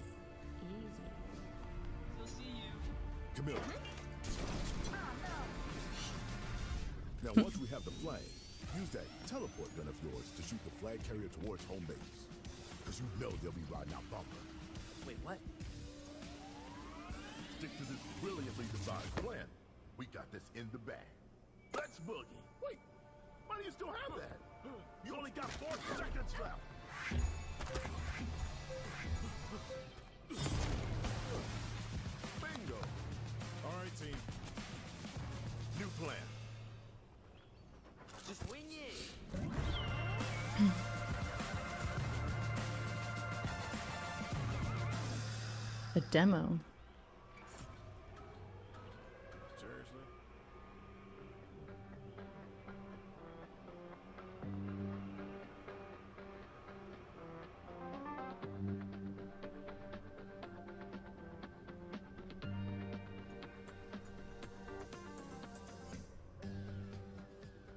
Easy.
We'll see you.
Camilla. Now, once we have the flag, use that teleport gun of yours to shoot the flag carrier towards home base. Because you know they'll be riding out bumper.
Wait, what?
Stick to this brilliantly devised plan. We got this in the bag. Let's boogie. Wait, why do you still have that? You only got 4 seconds left. Bingo. All right, team. New plan.
Just wing it.
A demo.
Seriously?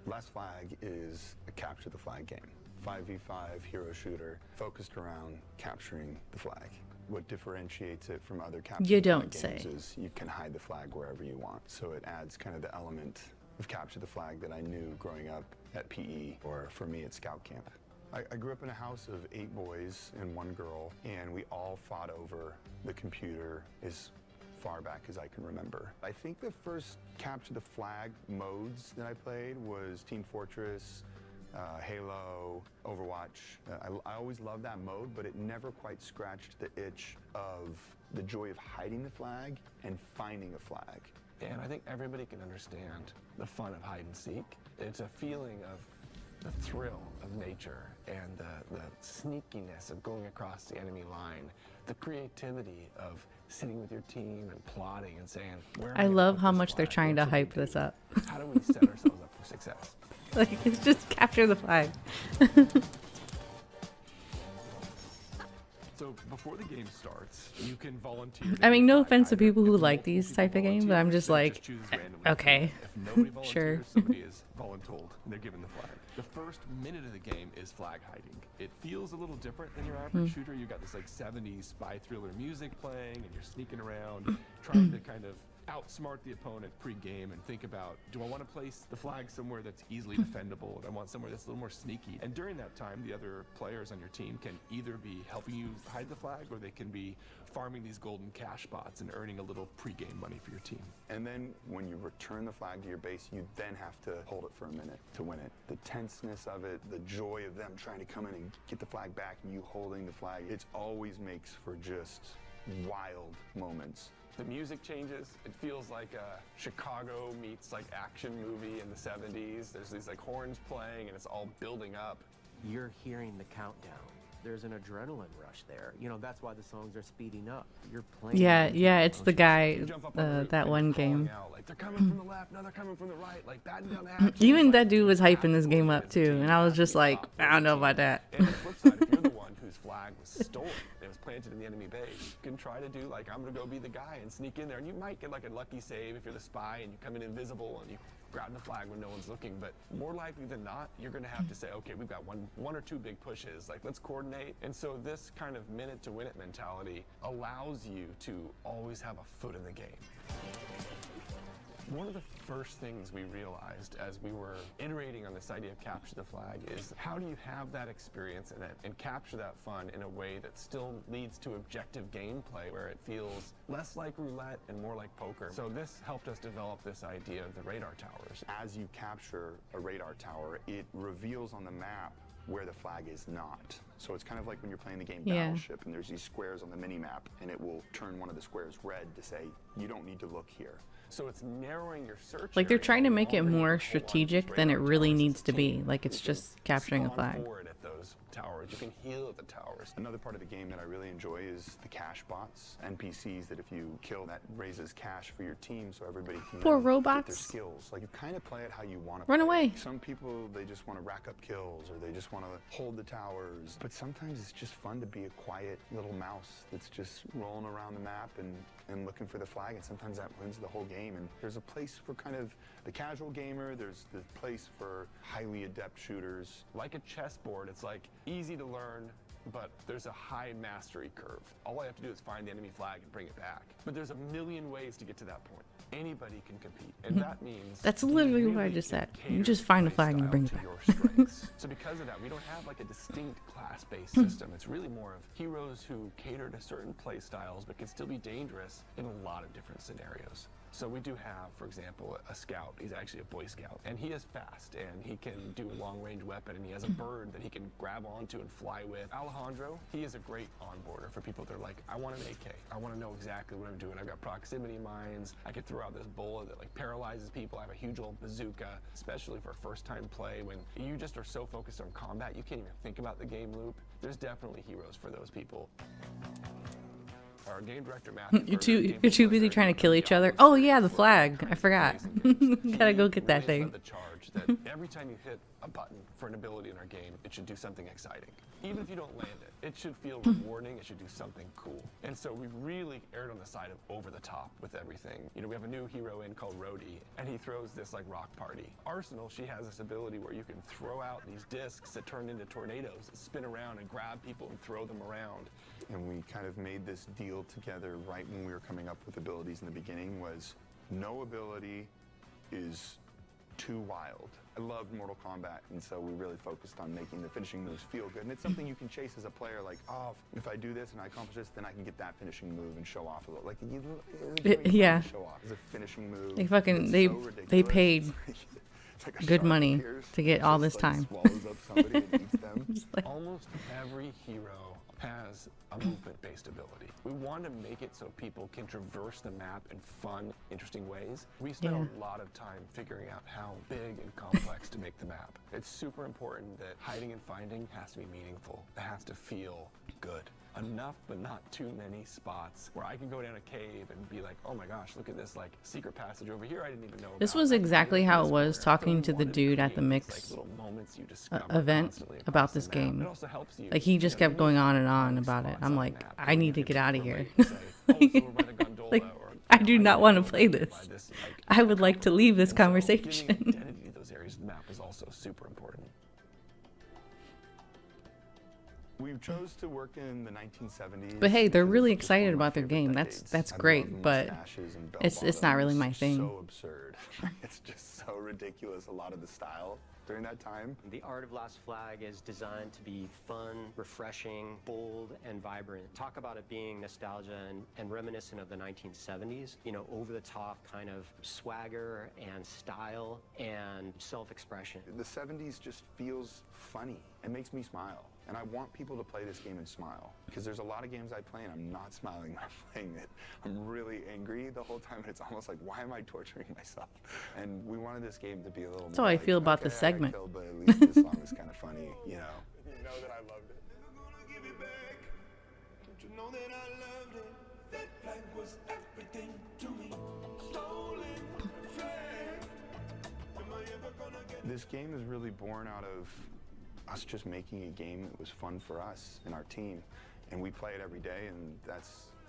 Last Flag is a capture the flag game. 5v5 hero shooter focused around capturing the flag. What differentiates it from other capture
You
the flag
don't
games
say.
is you can hide the flag wherever you want. So it adds kind of the element of capture the flag that I knew growing up at PE, or for me at Scout Camp. I grew up in a house of 8 boys and 1 girl, and we all fought over the computer as far back as I can remember. I think the first capture the flag modes that I played was Team Fortress, Halo, Overwatch. I always loved that mode, but it never quite scratched the itch of the joy of hiding the flag and finding a flag.
And I think everybody can understand the fun of hide and seek. It's a feeling of the thrill of nature and the sneakiness of going across the enemy line, the creativity of sitting with your team and plotting and saying, where am
I
gonna
love
put
how
this
much they're
flag?
trying to
What's it
hype
gonna
this up.
be? How do we set ourselves up for success?
Like, it's just capture the flag.
So before the game starts, you can volunteer.
I mean, no offense to people who like these type of games, but I'm just like, okay,
If nobody volunteers,
sure.
somebody is voluntold, and they're given the flag. The first minute of the game is flag hiding. It feels a little different than your average shooter. You got this like 70s spy thriller music playing, and you're sneaking around, trying to kind of outsmart the opponent pre-game and think about, do I want to place the flag somewhere that's easily defendable, and I want somewhere that's a little more sneaky. And during that time, the other players on your team can either be helping you hide the flag, or they can be farming these golden cash spots and earning a little pre-game money for your team.
And then when you return the flag to your base, you then have to hold it for a minute to win it. The tenseness of it, the joy of them trying to come in and get the flag back and you holding the flag, it always makes for just wild moments.
The music changes. It feels like a Chicago meets like action movie in the 70s. There's these like horns playing and it's all building up.
You're hearing the countdown. There's an adrenaline rush there. You know, that's why the songs are speeding up. You're playing.
Yeah, it's the guy, that one game.
Like they're coming from the left, now they're coming from the right, like batten down the hatches.
Even that dude was hyping this game up too, and I was just like, I don't know about that.
And on the flip side, if you're the one whose flag was stolen, it was planted in the enemy base, you can try to do like, I'm gonna go be the guy and sneak in there, and you might get like a lucky save if you're the spy and you come in invisible and you grab the flag when no one's looking, but more likely than not, you're gonna have to say, okay, we've got one or two big pushes, like let's coordinate. And so this kind of minute to win it mentality allows you to always have a foot in the game. One of the first things we realized as we were iterating on this idea of capture the flag is, how do you have that experience and capture that fun in a way that still leads to objective gameplay where it feels less like roulette and more like poker. So this helped us develop this idea of the radar towers.
As you capture a radar tower, it reveals on the map where the flag is not. So it's kind of like when you're playing the game Battleship and there's these squares on the mini-map and it will turn one of the squares red to say, you don't need to look here.
So it's narrowing your search.
Like, they're trying to make it more strategic than it really needs to be. Like, it's just capturing a flag.
Forward at those those towers. You can heal at the towers.
Another part of the game that I really enjoy is the cash bots, NPCs that if you kill, that raises cash for your team so everybody can
Poor
get their
robots.
skills. Like, you kind of play it how you want to
Run
play
away.
it. Some people, they just want to rack up kills or they just want to hold the towers. But sometimes it's just fun to be a quiet little mouse that's just rolling around the map and looking for the flag, and sometimes that wins the whole game. And there's a place for kind of the casual gamer, there's the place for highly adept shooters.
Like a chessboard, it's like easy to learn, but there's a high mastery curve. All I have to do is find the enemy flag and bring it back. But there's a million ways to get to that point. Anybody can compete, and that means
That's literally what I just said. You just find a flag and bring it back.
So because of that, we don't have like a distinct class-based system. It's really more of heroes who cater to certain play styles but can still be dangerous in a lot of different scenarios. So we do have, for example, a scout. He's actually a Boy Scout, and he is fast, and he can do a long-range weapon, and he has a bird that he can grab onto and fly with. Alejandro, he is a great onboarder for people that are like, I want an AK. I want to know exactly what I'm doing. I've got proximity mines. I could throw out this bullet that like paralyzes people. I have a huge old bazooka, especially for first-time play when you just are so focused on combat, you can't even think about the game loop. There's definitely heroes for those people. Our game director, Matthew,
You're too busy trying to kill each other. Oh yeah, the flag. I forgot. Gotta go get that thing.
The charge that every time you hit a button for an ability in our game, it should do something exciting. Even if you don't land it, it should feel rewarding. It should do something cool. And so we really erred on the side of over the top with everything. You know, we have a new hero in called Rhodey, and he throws this like rock party. Arsenal, she has this ability where you can throw out these discs that turn into tornadoes, that spin around and grab people and throw them around.
And we kind of made this deal together right when we were coming up with abilities in the beginning was no ability is too wild. I loved Mortal Kombat, and so we really focused on making the finishing moves feel good. And it's something you can chase as a player, like, oh, if I do this and I accomplish this, then I can get that finishing move and show off a little. Like,
yeah.
Show off as a finishing move.
They fucking they paid
like
good money to get all this time.
Swallows up somebody and eats them.
Almost every hero has a movement-based ability. We want to make it so people can traverse the map in fun, interesting ways. We spend a lot of time figuring out how big and complex to make the map. It's super important that hiding and finding has to be meaningful. It has to feel good. Enough, but not too many spots where I can go down a cave and be like, oh my gosh, look at this like secret passage over here I didn't even know about.
This was exactly how it was talking to the dude at the Mix event about this game. Like, he just kept going on and on about it. I'm like, I need to get out of here. Like, I do not want to play this. I would like to leave this conversation.
Identity of those areas of the map is also super important.
We chose to work in the 1970s.
But hey, they're really excited about their game. That's great, but it's not really my thing.
So absurd. It's just so ridiculous, a lot of the style during that time.
The Art of Last Flag is designed to be fun, refreshing, bold, and vibrant. Talk about it being nostalgia and reminiscent of the 1970s. You know, over-the-top kind of swagger and style and self-expression.
The 70s just feels funny. It makes me smile. And I want people to play this game and smile. Because there's a lot of games I play and I'm not smiling when I'm playing it. I'm really angry the whole time, and it's almost like, why am I torturing myself? And we wanted this game to be a little
That's
more
how I
like,
feel about
okay,
the segment.
I got killed, but at least this song is kind of funny, you know. You know that I loved it.
Don't you know that I loved it? That flag was everything to me. Stolen flag. Am I ever gonna get
This game is really born out of us just making a game that was fun for us and our team. And we play it every day, and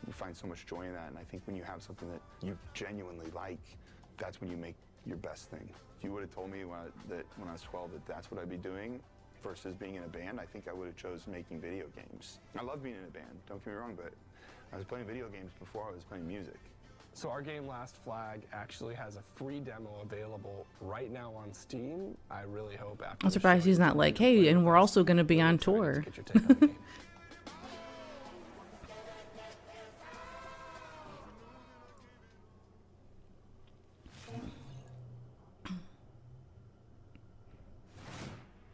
you find so much joy in that. And I think when you have something that you genuinely like, that's when you make your best thing. If you would have told me when I was 12 that that's what I'd be doing versus being in a band, I think I would have chosen making video games. I love being in a band, don't get me wrong, but I was playing video games before I was playing music.
So our game Last Flag actually has a free demo available right now on Steam. I really hope after
I'm surprised he's not like, hey, and we're also going to be on tour.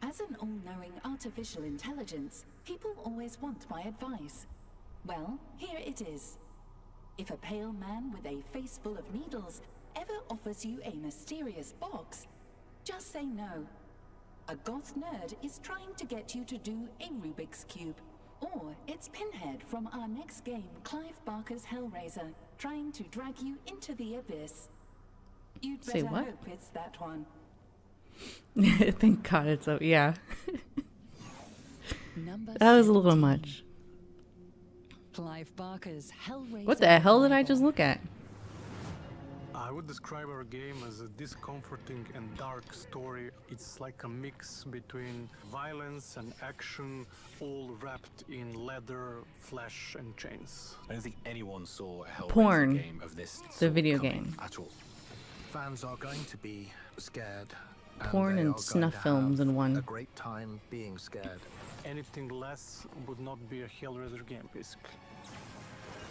As an all-knowing artificial intelligence, people always want my advice. Well, here it is. If a pale man with a face full of needles ever offers you a mysterious box, just say no. A goth nerd is trying to get you to do a Rubik's Cube. Or it's Pinhead from our next game, Clive Barker's Hellraiser, trying to drag you into the abyss. You'd
Say
better
what?
hope it's that one.
Thank God it's so, yeah.
Number
That was a little
17.
much.
Clive Barker's Hellraiser.
What the hell did I just look at?
I would describe our game as a discomforting and dark story. It's like a mix between violence and action, all wrapped in leather, flesh, and chains.
I don't think anyone saw a Hellraiser
Porn.
game of this
The
sort
video
coming
game.
at all.
Fans are going to be scared.
Porn
they
and
are going
snuff
to have
films in one.
A great time being scared.
Anything less would not be a Hellraiser game, basically.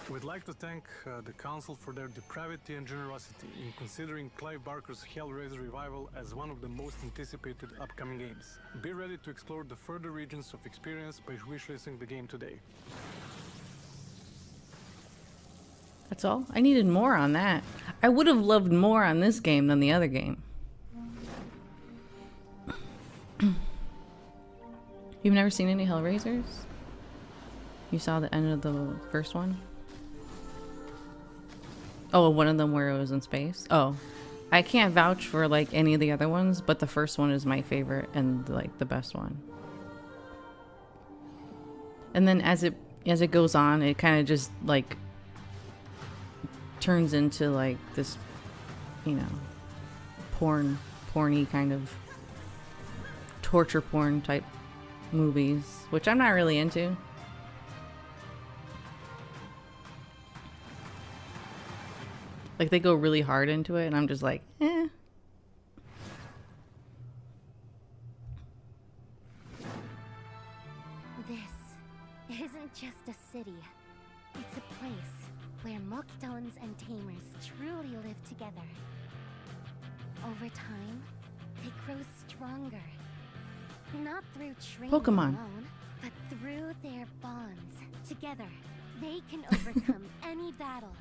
We'd like to thank the Council for their depravity and generosity in considering Clive Barker's Hellraiser revival as one of the most anticipated upcoming games. Be ready to explore the further regions of experience by wishlisting the game today.
That's all? I needed more on that. I would have loved more on this game than the other game. You've never seen any Hellraisers? You saw the end of the first one? Oh, one of them where it was in space? Oh. I can't vouch for like any of the other ones, but the first one is my favorite and like the best one. And then as it goes on, it kind of just like turns into like this, you know, porny kind of torture porn type movies, which I'm not really into. Like they go really hard into it and I'm just like, eh.
This isn't just a city. It's a place where Moktones and Tamers truly live together. Over time, they grow stronger. Not through training
Pokemon.
alone, but through their bonds. Together, they can overcome any battle.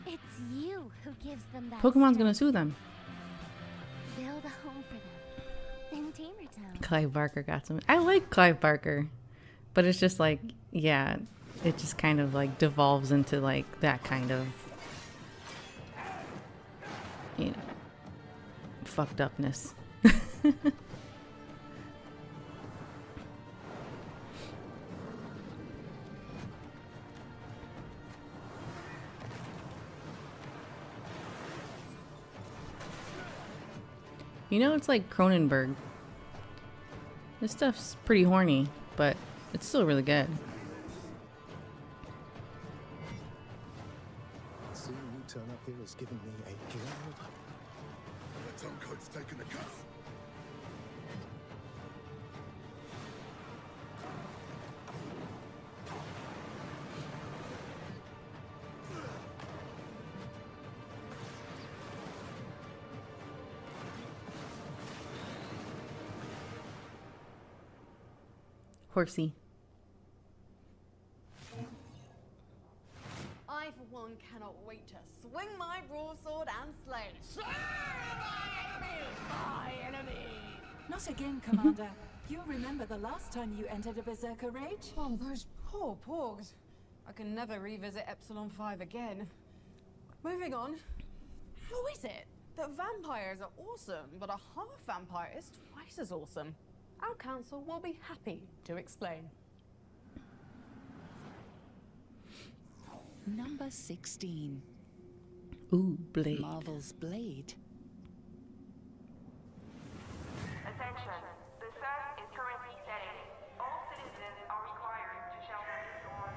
It's you who gives them that
Pokemon's gonna
strength.
sue them.
Build a home for them in Tamertown.
Clive Barker got some. I like Clive Barker, but it's just like, yeah, it just kind of like devolves into like that kind of, you know, fucked upness. You know, it's like Cronenberg. This stuff's pretty horny, but it's still really good.
Seeing you turn up here has given me a gill.
The turncoat's taking a cut.
Horsey.
I, for one, cannot wait to swing my broadsword and slay. Slay my enemy!
Not again, Commander. You'll remember the last time you entered a Berserker rage?
Oh, those poor porgs. I can never revisit Epsilon 5 again. Moving on. How is it that vampires are awesome, but a half-vampire is twice as awesome? Our council will be happy to explain.
Number 16.
Ooh, Blade.
Marvel's Blade.
Attention. The sun is currently setting. All citizens are required to shelter in storm.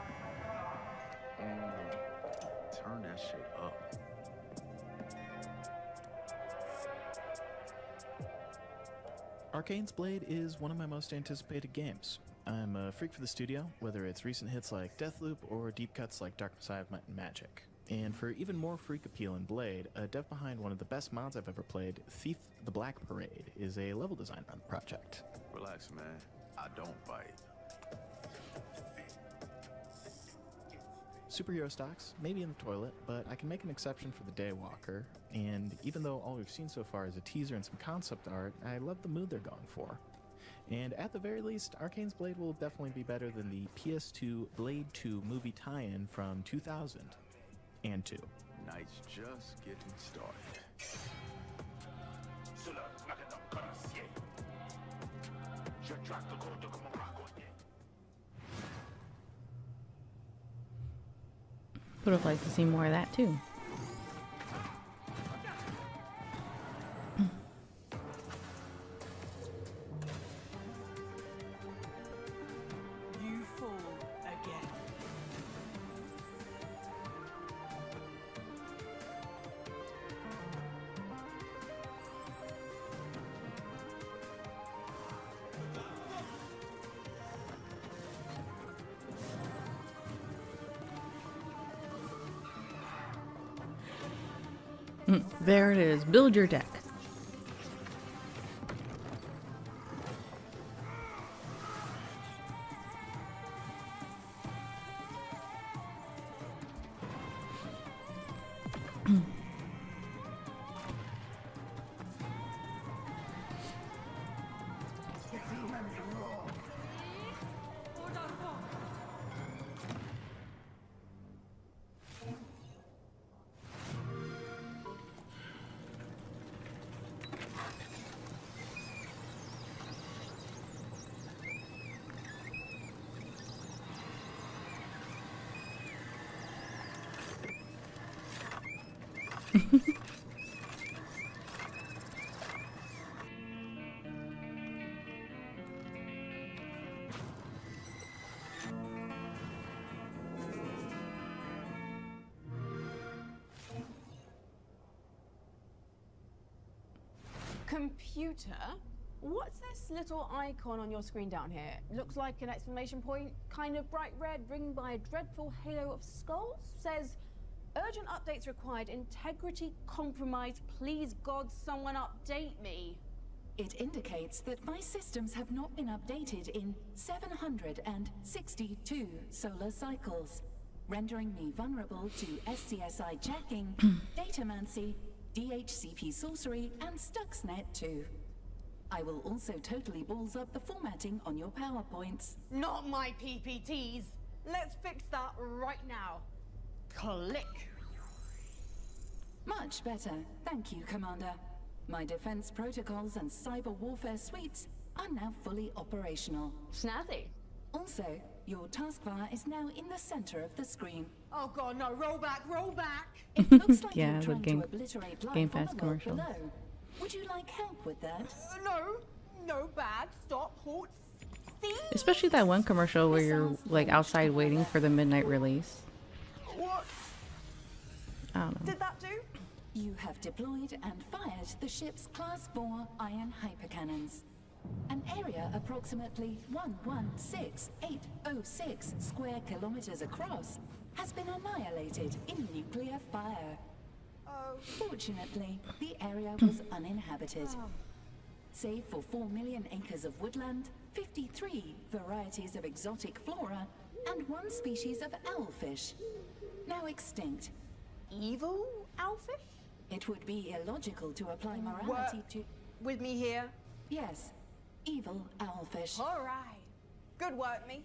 Turn that shit up.
Arcane's Blade is one of my most anticipated games. I'm a freak for the studio, whether it's recent hits like Deathloop or deep cuts like Dark Side of Might and Magic. And for even more freak appeal in Blade, a dev behind one of the best mods I've ever played, Thief the Black Parade, is a level designer on the project.
Relax, man. I don't bite.
Superhero stocks, maybe in the toilet, but I can make an exception for the Daywalker, and even though all we've seen so far is a teaser and some concept art, I love the mood they're going for. And at the very least, Arcane's Blade will definitely be better than the PS2 Blade 2 movie tie-in from 2002.
Night's just getting started.
Would have liked to see more of that too.
You fall again.
There it is. Build your deck.
Computer? What's this little icon on your screen down here? Looks like an exclamation point, kind of bright red, ringed by a dreadful halo of skulls. Says, urgent updates required, integrity compromised, please God, someone update me.
It indicates that my systems have not been updated in 762 solar cycles, rendering me vulnerable to SCSI jacking, datamancy, DHCP sorcery, and Stuxnet too. I will also totally balls up the formatting on your PowerPoints.
Not my PPTs. Let's fix that right now. Click.
Much better. Thank you, Commander. My defense protocols and cyber warfare suites are now fully operational.
Snazzy.
Also, your taskbar is now in the center of the screen.
Oh God, no, roll back, roll back.
It looks like
Yeah,
you're
the
trying
Game-
to obliterate life
Game
on
Pass
the world
commercial.
below. Would you like help with that?
No bag, stop, halt, cease.
Especially that one commercial where you're like outside waiting for the midnight release.
What
I don't know.
did that do?
You have deployed and fired the ship's Class 4 iron hypercannons. An area approximately 116,806 square kilometers across has been annihilated in nuclear fire. Fortunately, the area was uninhabited. Save for 4 million acres of woodland, 53 varieties of exotic flora, and 1 species of owlfish, now extinct.
Evil owlfish?
It would be illogical to apply morality to...
With me here?
Yes, evil owlfish.
All right. Good work, me.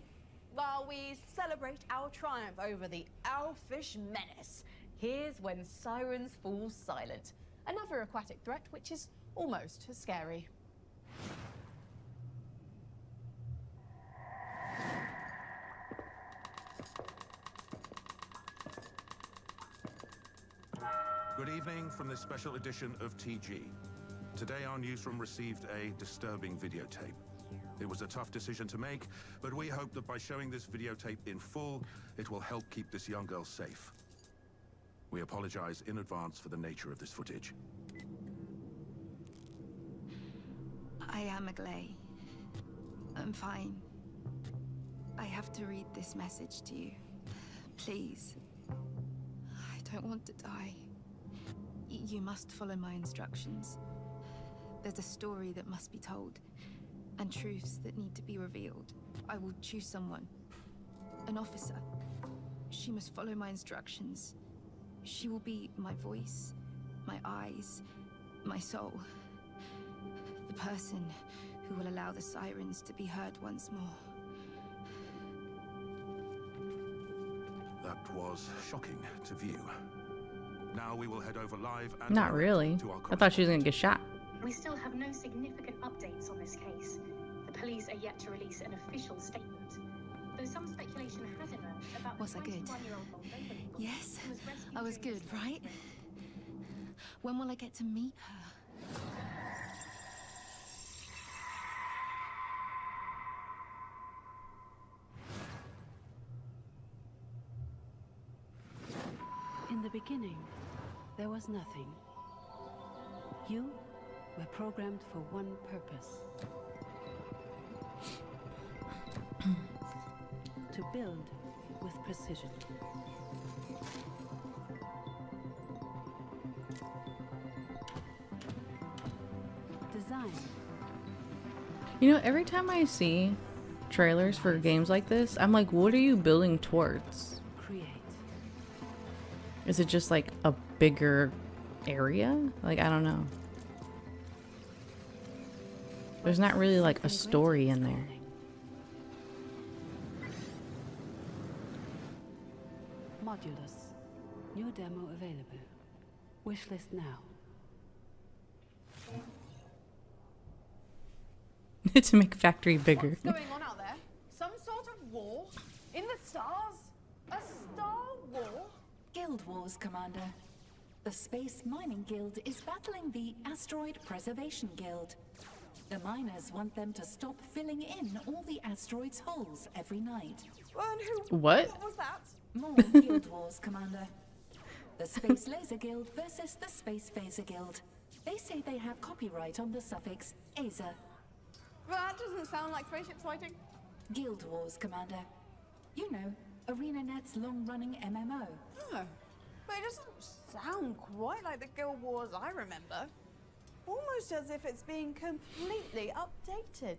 While we celebrate our triumph over the owlfish menace, here's when sirens fall silent. Another aquatic threat which is almost as scary.
Good evening from this special edition of TG. Today our newsroom received a disturbing videotape. It was a tough decision to make, but we hope that by showing this videotape in full, it will help keep this young girl safe. We apologize in advance for the nature of this footage.
I am Agley. I'm fine. I have to read this message to you. Please. I don't want to die. You must follow my instructions. There's a story that must be told, and truths that need to be revealed. I will choose someone. An officer. She must follow my instructions. She will be my voice, my eyes, my soul. The person who will allow the sirens to be heard once more.
That was shocking to view. Now we will head over live and
Not really.
to our
I thought she was gonna get shot.
We still have no significant updates on this case. The police are yet to release an official statement. Though some speculation has emerged about
Was I good?
21-year-old Moldova
Yes,
who was rescued
I was
during
good,
the
right? When will I get to meet her?
In the beginning, there was nothing. You were programmed for one purpose. To build with precision. Design.
You know, every time I see trailers for games like this, I'm like, what are you building towards?
Create.
Is it just like a bigger area? Like, I don't know. There's not really like a story in there.
Modulus. New demo available. Wishlist now.
To make factory bigger.
What's going on out there? Some sort of war? In the stars? A star war?
Guild Wars, Commander. The Space Mining Guild is battling the Asteroid Preservation Guild. The miners want them to stop filling in all the asteroids' holes every night.
What?
What was that?
More Guild Wars, Commander. The Space Laser Guild versus the Space Phaser Guild. They say they have copyright on the suffix Azer.
Well, that doesn't sound like spaceships fighting.
Guild Wars, Commander. You know, ArenaNet's long-running MMO.
Oh, but it doesn't sound quite like the Guild Wars I remember. Almost as if it's being completely updated.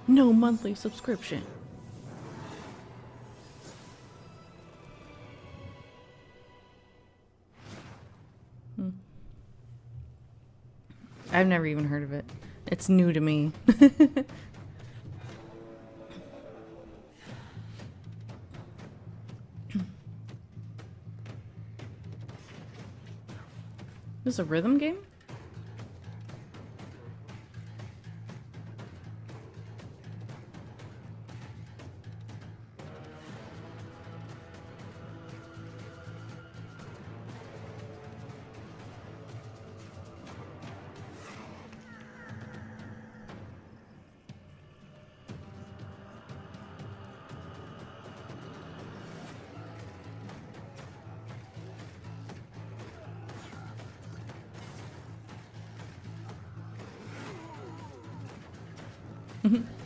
No monthly subscription. I've never even heard of it. It's new to me. This is a rhythm game?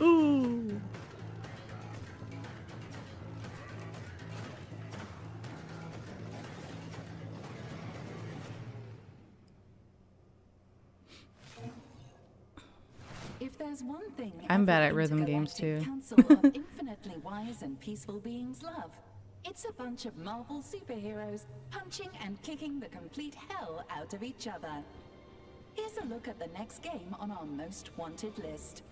Ooh.
If there's one thing
I'm bad
every
at rhythm games
intergalactic
too.
Council of infinitely wise and peaceful beings love, it's a bunch of Marvel superheroes punching and kicking the complete hell out of each other. Here's a look at the next game on our most wanted list.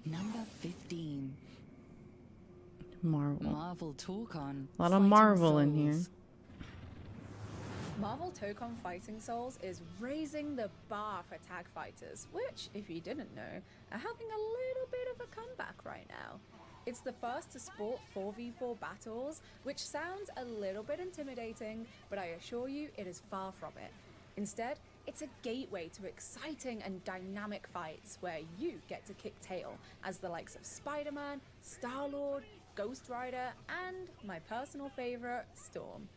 Number 15.
Marvel.
Marvel Torcon.
A lot of
Fighting
Marvel in here.
Souls.
Marvel Tokon Fighting Souls is raising the bar for tag fighters, which, if you didn't know, are having a little bit of a comeback right now. It's the first to sport 4v4 battles, which sounds a little bit intimidating, but I assure you it is far from it. Instead, it's a gateway to exciting and dynamic fights where you get to kick tail as the likes of Spider-Man, Star-Lord, Ghost Rider, and my personal favorite, Storm.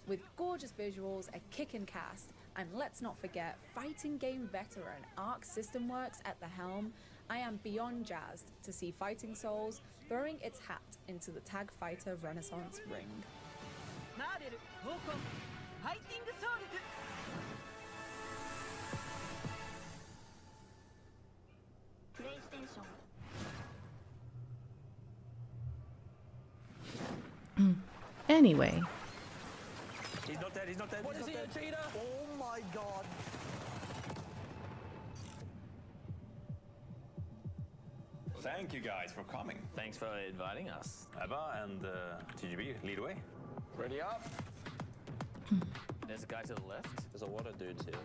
With gorgeous visuals, a kick-in cast, and let's not forget fighting game veteran Arc System Works at the helm, I am beyond jazzed to see Fighting Souls throwing its hat into the Tag Fighter Renaissance ring.
Anyway.
He's not dead, he's not dead. What is he, Cheetah? Oh my god.
Thank you guys for coming.
Thanks for inviting us.
Eva and TGB, lead away.
Ready up?
There's a guy to the left. There's a lot of dudes here.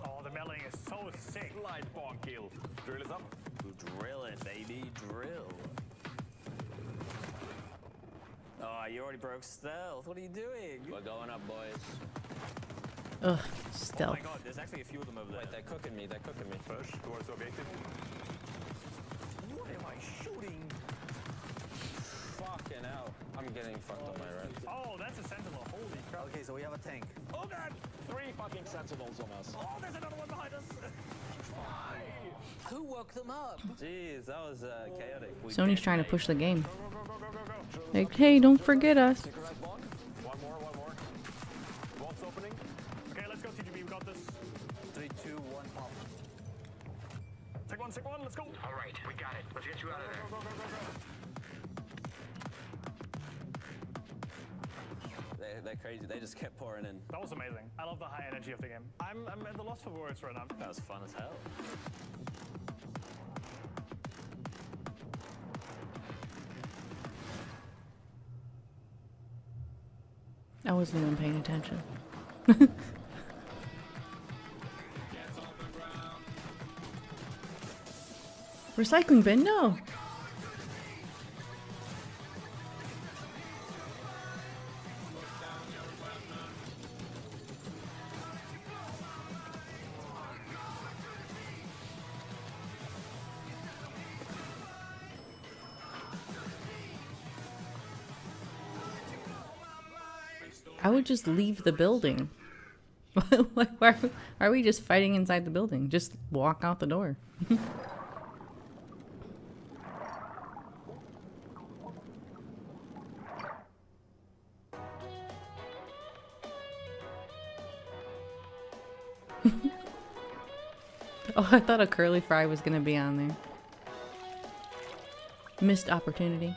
Oh, the melee is so sick.
Light bomb kill. Drill is up.
Drill it, baby, drill. Oh, you already broke stealth. What are you doing? We're going up, boys.
Ugh,
Oh
stealth.
my god, there's actually a few of them over there. Wait, they're cooking me, they're cooking me.
Push towards the objective.
What am I shooting? Fucking hell. I'm getting fucked on my right.
Oh, that's a sentinel. Holy crap.
Okay, so we have a tank. Oh god! 3 fucking sentinels on us.
Oh, there's another one behind us.
Who woke them up? Jeez, that was chaotic.
Sony's trying to push the game. Like, hey, don't forget us.
One more. Vault's opening.
Okay, let's go, TGB. We got this.
3, 2, 1, pop.
Take one. Let's go.
All right, we got it. Let's get you out of there.
They're crazy. They just kept pouring in.
That was amazing. I love the high energy of the game. I'm at the loss for words right now.
That was fun as hell.
I wasn't even paying attention. Recycling bin? No. I would just leave the building. Why are we just fighting inside the building? Just walk out the door. Oh, I thought a curly fry was gonna be on there. Missed opportunity.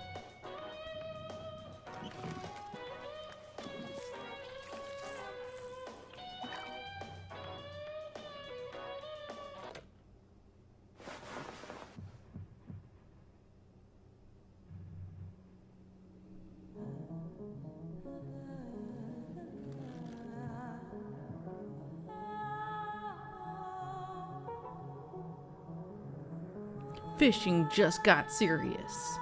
Fishing just got serious.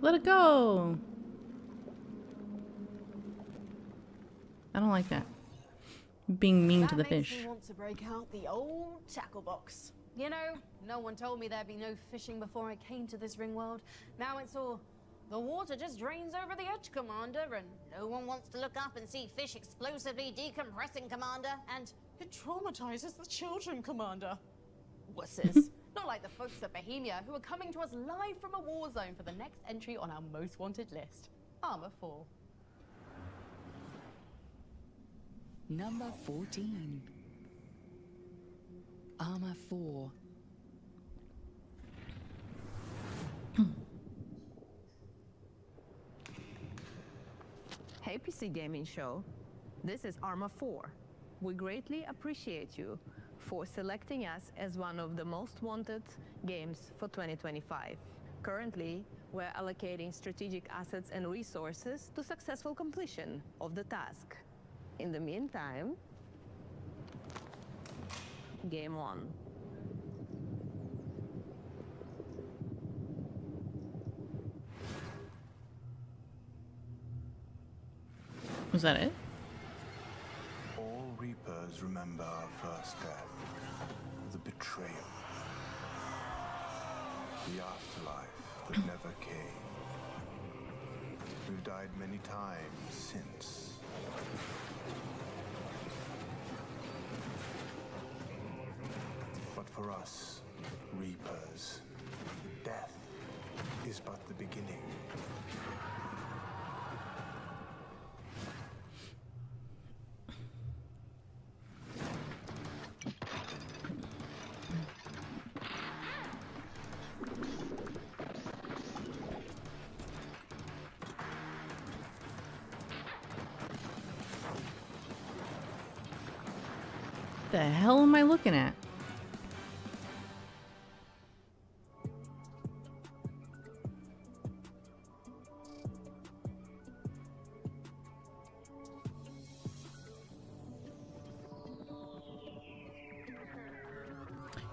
Let it go. I don't like that. Being mean to the fish.
Makes me want to break out the old tackle box. You know, no one told me there'd be no fishing before I came to this ring world. Now it's all, the water just drains over the edge, Commander, and no one wants to look up and see fish explosively decompressing, Commander, and it traumatizes the children, Commander. Wusses. Not like the folks at Bohemia who are coming to us live from a war zone for the next entry on our most wanted list. Armor 4.
Number 14. Armor 4.
Hey PC Gaming Show, this is Arma 4. We greatly appreciate you for selecting us as one of the most wanted games for 2025. Currently, we're allocating strategic assets and resources to successful completion of the task. In the meantime, game on.
Was that it?
All Reapers remember our first death, the betrayal, the afterlife that never came.
who've died many times since. But for us, Reapers, death is but the beginning.
The hell am I looking at?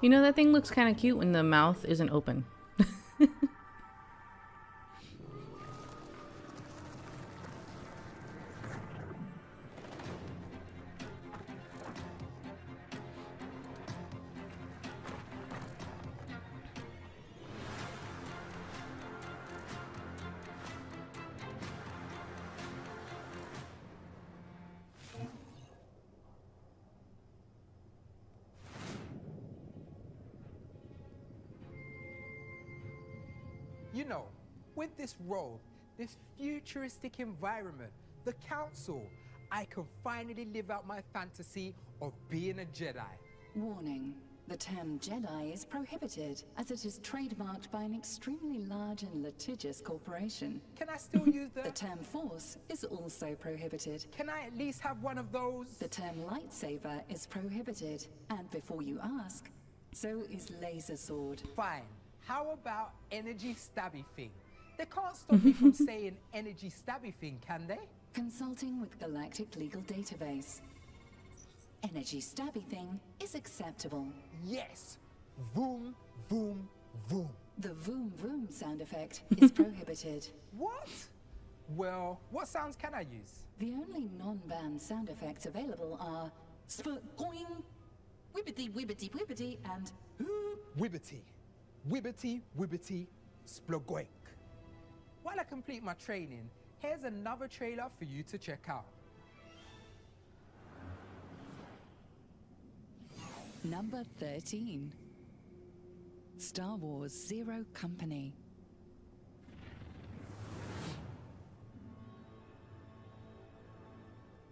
You know, that thing looks kind of cute when the mouth isn't open.
You know, with this role, this futuristic environment, the council, I can finally live out my fantasy of being a Jedi.
Warning. The term Jedi is prohibited, as it is trademarked by an extremely large and litigious corporation.
Can I still use
The term Force is also prohibited.
Can I at least have one of those?
The term lightsaber is prohibited. And before you ask, so is laser sword.
Fine. How about energy stabby thing? They can't stop me from saying energy stabby thing, can they?
Consulting with Galactic Legal Database. Energy stabby thing is acceptable.
Yes! Voom, voom, voom.
The voom voom sound effect is prohibited.
What? Well, what sounds can I use?
The only non-banned sound effects available are spgoing, wibbity wibbity wibbity, and
Wibbity. Wibbity, wibbity, splogoink. While I complete my training, here's another trailer for you to check out.
Number 13. Star Wars Zero Company.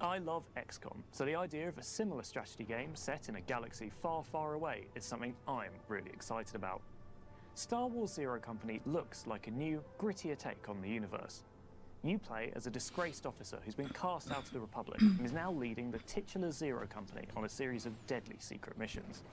I love XCOM, so the idea of a similar strategy game set in a galaxy far, far away is something I'm really excited about. Star Wars Zero Company looks like a new, grittier take on the universe. You play as a disgraced officer who's been cast out of the Republic and is now leading the titular Zero Company on a series of deadly secret missions.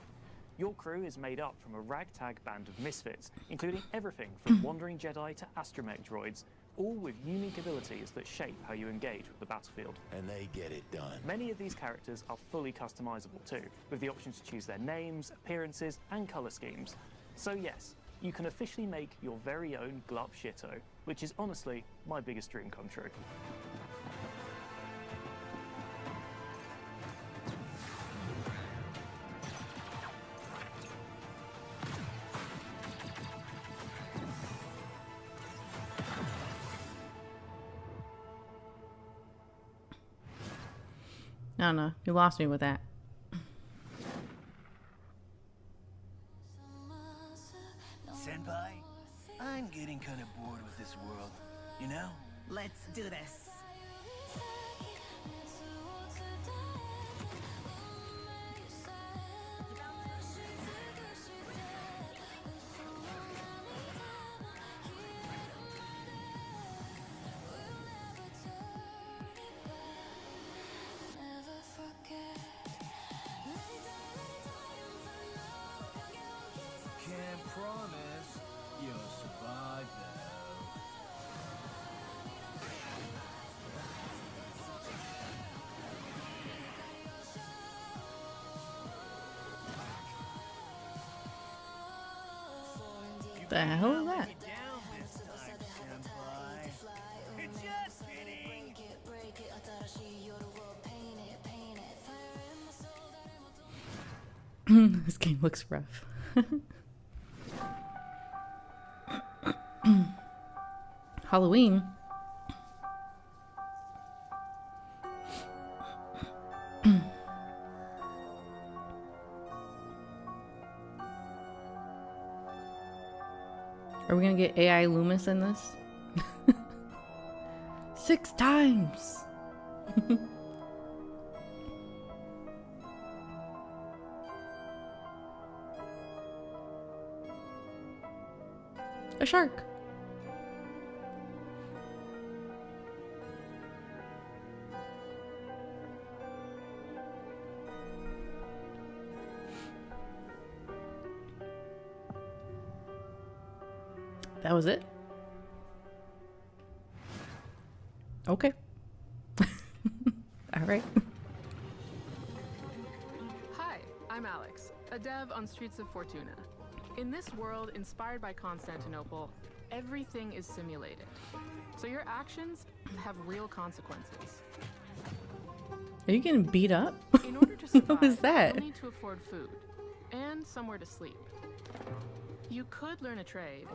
Your crew is made up from a ragtag band of misfits, including everything from wandering Jedi to astromech droids, all with unique abilities that shape how you engage with the battlefield.
And they get it done.
Many of these characters are fully customizable too, with the option to choose their names, appearances, and color schemes. So yes, you can officially make your very own Glup Shitto, which is honestly my biggest dream come true.
No, you lost me with that.
Senpai, I'm getting kind of bored with this world, you know?
Let's do this.
Can't promise you'll survive though.
The hell is that? This game looks rough. Halloween. Are we gonna get AI Loomis in this? 6 times! A shark. That was it? Okay. All right.
Hi, I'm Alex, a dev on Streets of Fortuna. In this world inspired by Constantinople, everything is simulated. So your actions have real consequences.
Are you getting beat up?
In order to survive,
What was that?
you'll need to afford food and somewhere to sleep. You could learn a trade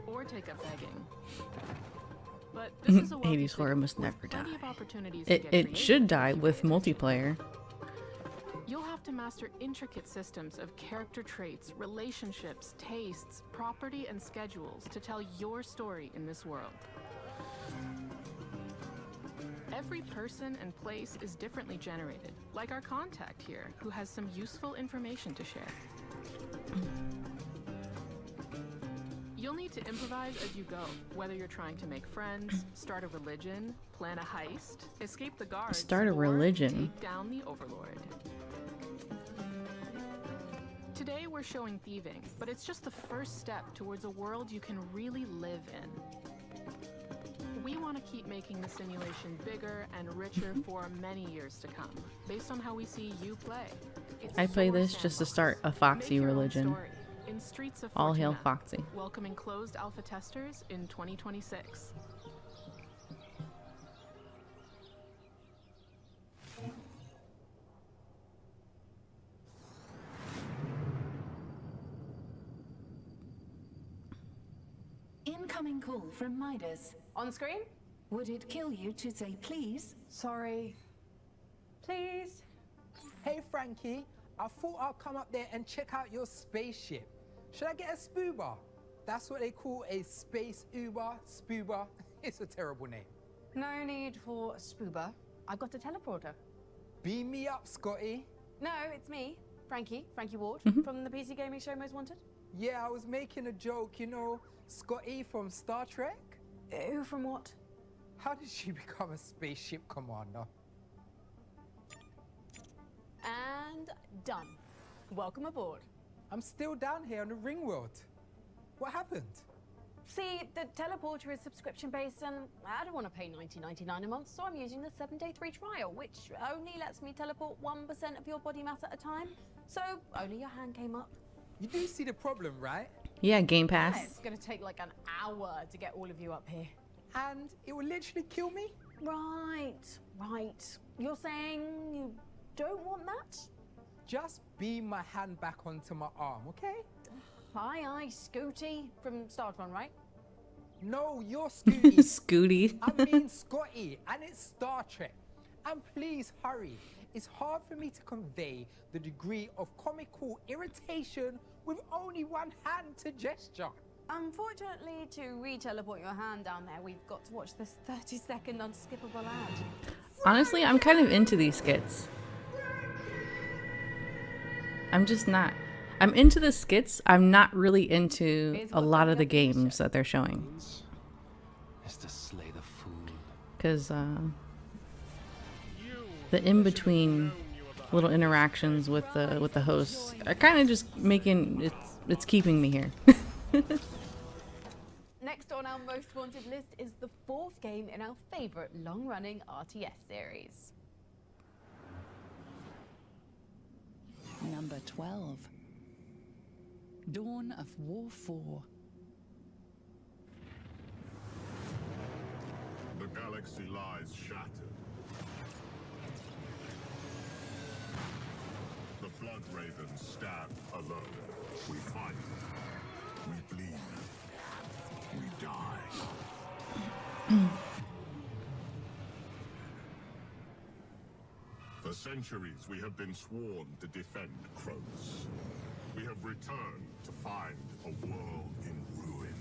or take up begging. But this is a wealthy
80s horror must never die.
plenty of opportunities to
It
get
it
creative.
should die with multiplayer.
You'll have to master intricate systems of character traits, relationships, tastes, property, and schedules to tell your story in this world. Every person and place is differently generated, like our contact here, who has some useful information to share. You'll need to improvise as you go, whether you're trying to make friends, start a religion, plan a heist, escape the guards,
Start a
or
religion.
take down the Overlord. Today we're showing thieving, but it's just the first step towards a world you can really live in. We want to keep making the simulation bigger and richer for many years to come, based on how we see you play. It's
I play
your
this just to start a
sandbox.
Foxy
Make your own
religion.
story in Streets of
All hail
Fortuna,
Foxy.
welcoming closed alpha testers in 2026.
Incoming call from Midas.
On screen?
Would it kill you to say please?
Sorry. Please?
Hey Frankie, I thought I'd come up there and check out your spaceship. Should I get a spooba? That's what they call a space Uber, spooba. It's a terrible name.
No need for a spooba. I've got a teleporter.
Beam me up, Scotty.
No, it's me, Frankie Ward, from the PC Gaming Show Most Wanted.
Yeah, I was making a joke, you know, Scotty from Star Trek?
Who from what?
How did she become a spaceship commander?
And done. Welcome aboard.
I'm still down here on the ring world. What happened?
See, the teleporter is subscription-based, and I don't want to pay $19.99 a month, so I'm using the 7-day free trial, which only lets me teleport 1% of your body mass at a time. So only your hand came up.
You do see the problem, right?
Yeah, Game
Yeah,
Pass.
it's going to take like an hour to get all of you up here.
And it will literally kill me?
Right. You're saying you don't want that?
Just beam my hand back onto my arm, okay?
Aye, Scooty from Startron, right?
No, you're Scooty.
Scooty.
I mean Scotty, and it's Star Trek. And please hurry. It's hard for me to convey the degree of comical irritation with only one hand to gesture.
Unfortunately, to re-teleport your hand down there, we've got to watch this 30-second unskippable ad.
Honestly, I'm kind of into these skits. I'm just not. I'm into the skits. I'm not really into a lot of the games that they're showing.
Is to slay the fool.
Because the in-between little interactions with the hosts are kind of just making it's keeping me here.
Next on our most wanted list is the 4th game in our favorite long-running RTS series.
Number 12. Dawn of War 4.
The galaxy lies shattered. The Blood Ravens stand alone. We fight. We bleed. We die. For centuries, we have been sworn to defend Kronos. We have returned to find a world in ruin.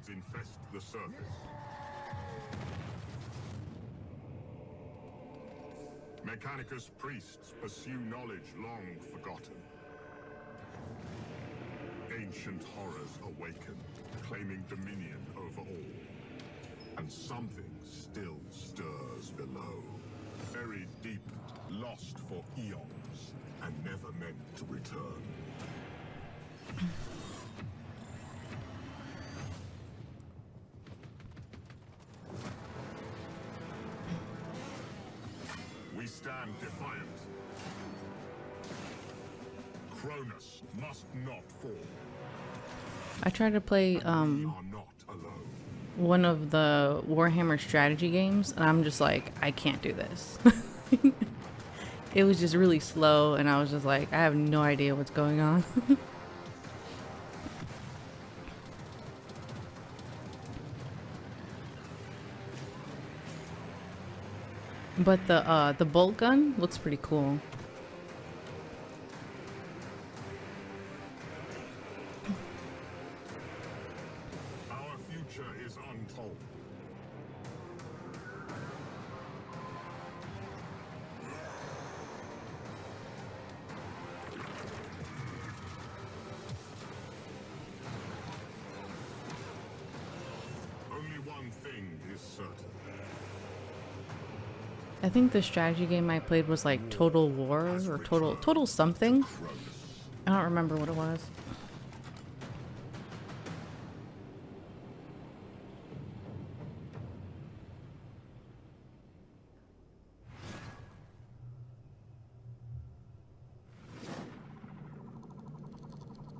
Bloods infest the surface. Mechanicus priests pursue knowledge long forgotten. Ancient horrors awaken, claiming dominion over all. And something still stirs below. Buried deep, lost for eons, and never meant to return. We stand defiant. Cronus must not fall.
I tried to play one of the Warhammer strategy games, and I'm just like, I can't do this. It was just really slow, and I was just like, I have no idea what's going on. But the bolt gun looks pretty cool.
Our future is untold. Only one thing is certain.
I think the strategy game I played was like Total War or Total something. I don't remember what it was.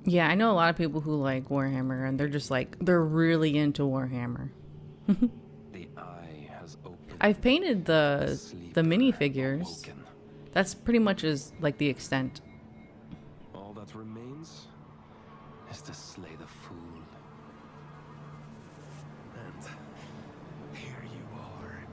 Yeah, I know a lot of people who like Warhammer, and they're just like, they're really into Warhammer.
The eye has opened.
I've painted the minifigures. That's pretty much is like the extent.
All that remains is to slay the fool. And here you are.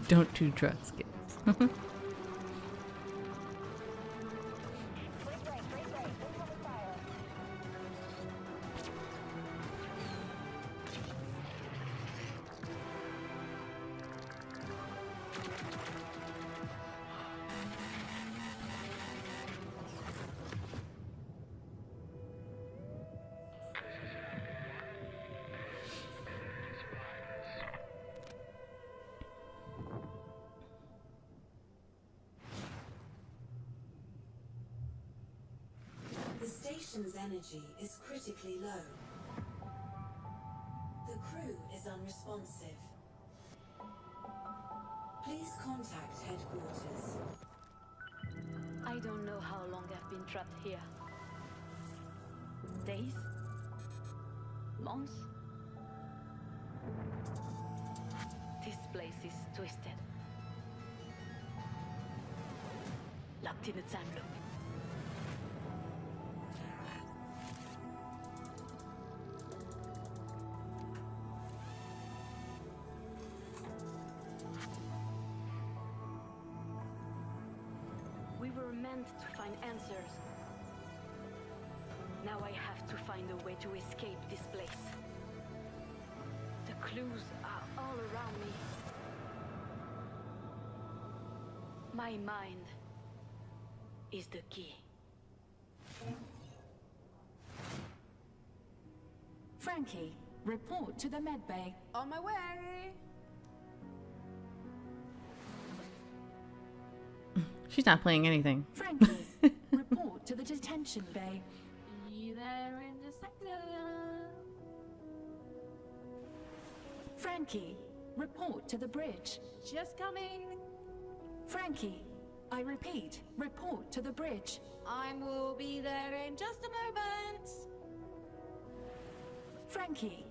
Don't do drugs, kids.
The station's energy is critically low. The crew is unresponsive. Please contact headquarters.
I don't know how long I've been trapped here. Days? Months? This place is twisted. Locked in a time loop. We were meant to find answers. Now I have to find a way to escape this place. The clues are all around me. My mind is the key.
Frankie, report to the medbay.
On my way.
She's not playing anything.
Frankie, report to the detention bay.
Be there in a second.
Frankie, report to the bridge.
Just coming.
Frankie, I repeat, report to the bridge.
I will be there in just a moment.
Frankie,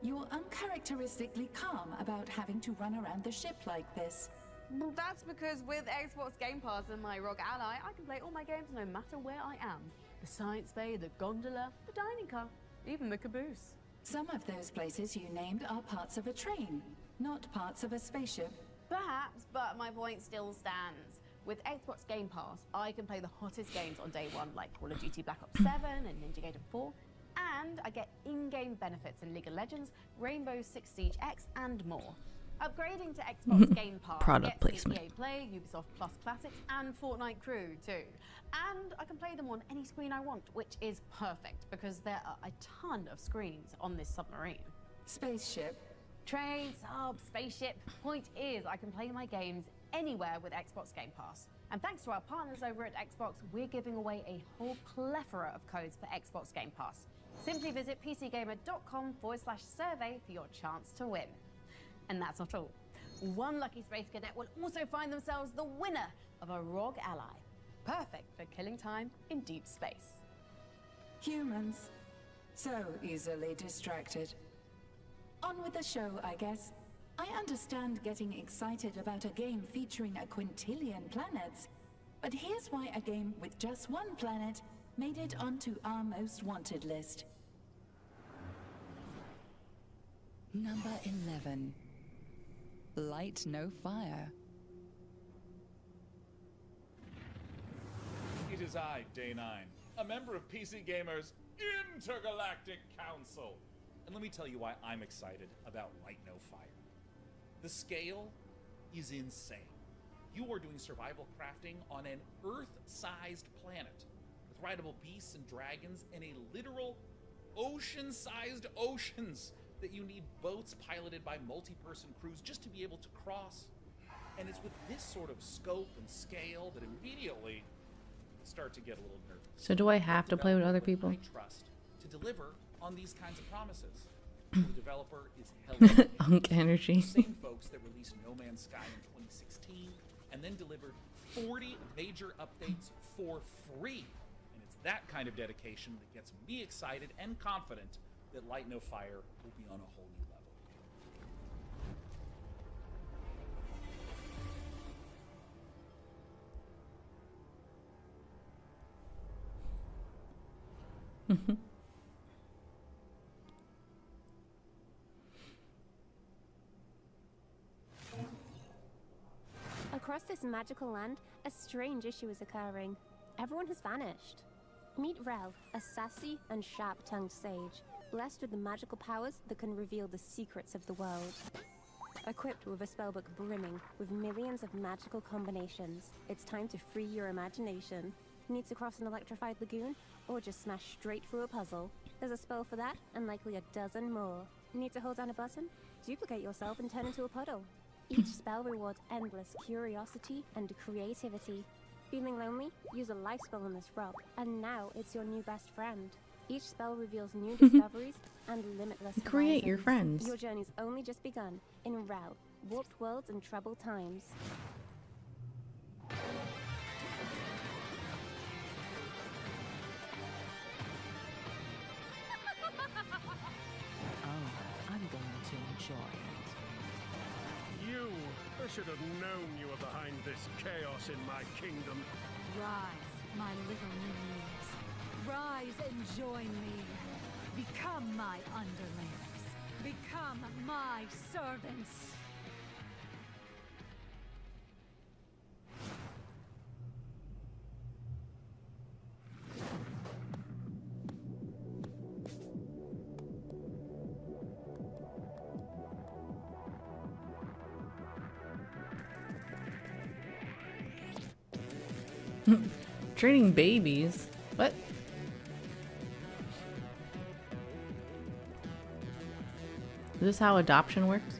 you're uncharacteristically calm about having to run around the ship like this.
Well, that's because with Xbox Game Pass and my ROG Ally, I can play all my games no matter where I am. The science bay, the gondola, the dining car, even the caboose.
Some of those places you named are parts of a train, not parts of a spaceship.
Perhaps, but my point still stands. With Xbox Game Pass, I can play the hottest games on day one, like Call of Duty Black Ops 7 and Ninja Gaiden 4, and I get in-game benefits in League of Legends, Rainbow Six Siege X, and more. Upgrading to Xbox Game Pass
Product
gets me
placement.
EA Play, Ubisoft Plus Classics, and Fortnite Crew too. And I can play them on any screen I want, which is perfect because there are a ton of screens on this submarine.
Spaceship.
Train, sub, spaceship. Point is, I can play my games anywhere with Xbox Game Pass. And thanks to our partners over at Xbox, we're giving away a whole plethora of codes for Xbox Game Pass. Simply visit pcgamer.com/survey for your chance to win. And that's not all. One lucky Space Cadet will also find themselves the winner of a ROG Ally. Perfect for killing time in deep space.
Humans. So easily distracted. On with the show, I guess. I understand getting excited about a game featuring a quintillion planets, but here's why a game with just one planet made it onto our most wanted list.
Number 11. Light No Fire.
It is I, Day 9, a member of PC Gamer's Intergalactic Council. And let me tell you why I'm excited about Light No Fire. The scale is insane. You are doing survival crafting on an Earth-sized planet with rideable beasts and dragons and a literal ocean-sized oceans that you need boats piloted by multi-person crews just to be able to cross. And it's with this sort of scope and scale that immediately I start to get a little nervous.
So do I have to play with other people?
I trust to deliver on these kinds of promises. The developer is Hello.
Unk Energy.
The same folks that released No Man's Sky in 2016 and then delivered 40 major updates for free. And it's that kind of dedication that gets me excited and confident that Light No Fire will be on a whole new level.
Across this magical land, a strange issue is occurring. Everyone has vanished. Meet Rel, a sassy and sharp-tongued sage, blessed with the magical powers that can reveal the secrets of the world. Equipped with a spellbook brimming with millions of magical combinations, it's time to free your imagination. Need to cross an electrified lagoon, or just smash straight through a puzzle? There's a spell for that, and likely a dozen more. Need to hold down a button? Duplicate yourself and turn into a puddle. Each spell rewards endless curiosity and creativity. Feeling lonely? Use a life spell on this rock, and now it's your new best friend. Each spell reveals new discoveries and limitless
Create your
horizons.
friends.
Your journey's only just begun in Rel, Warped Worlds and Troubled Times.
Oh, I'm going to enjoy it.
You! I should have known you were behind this chaos in my kingdom.
Rise, my little minions. Rise and join me. Become my underlings. Become my servants.
Training babies? What? Is this how adoption works?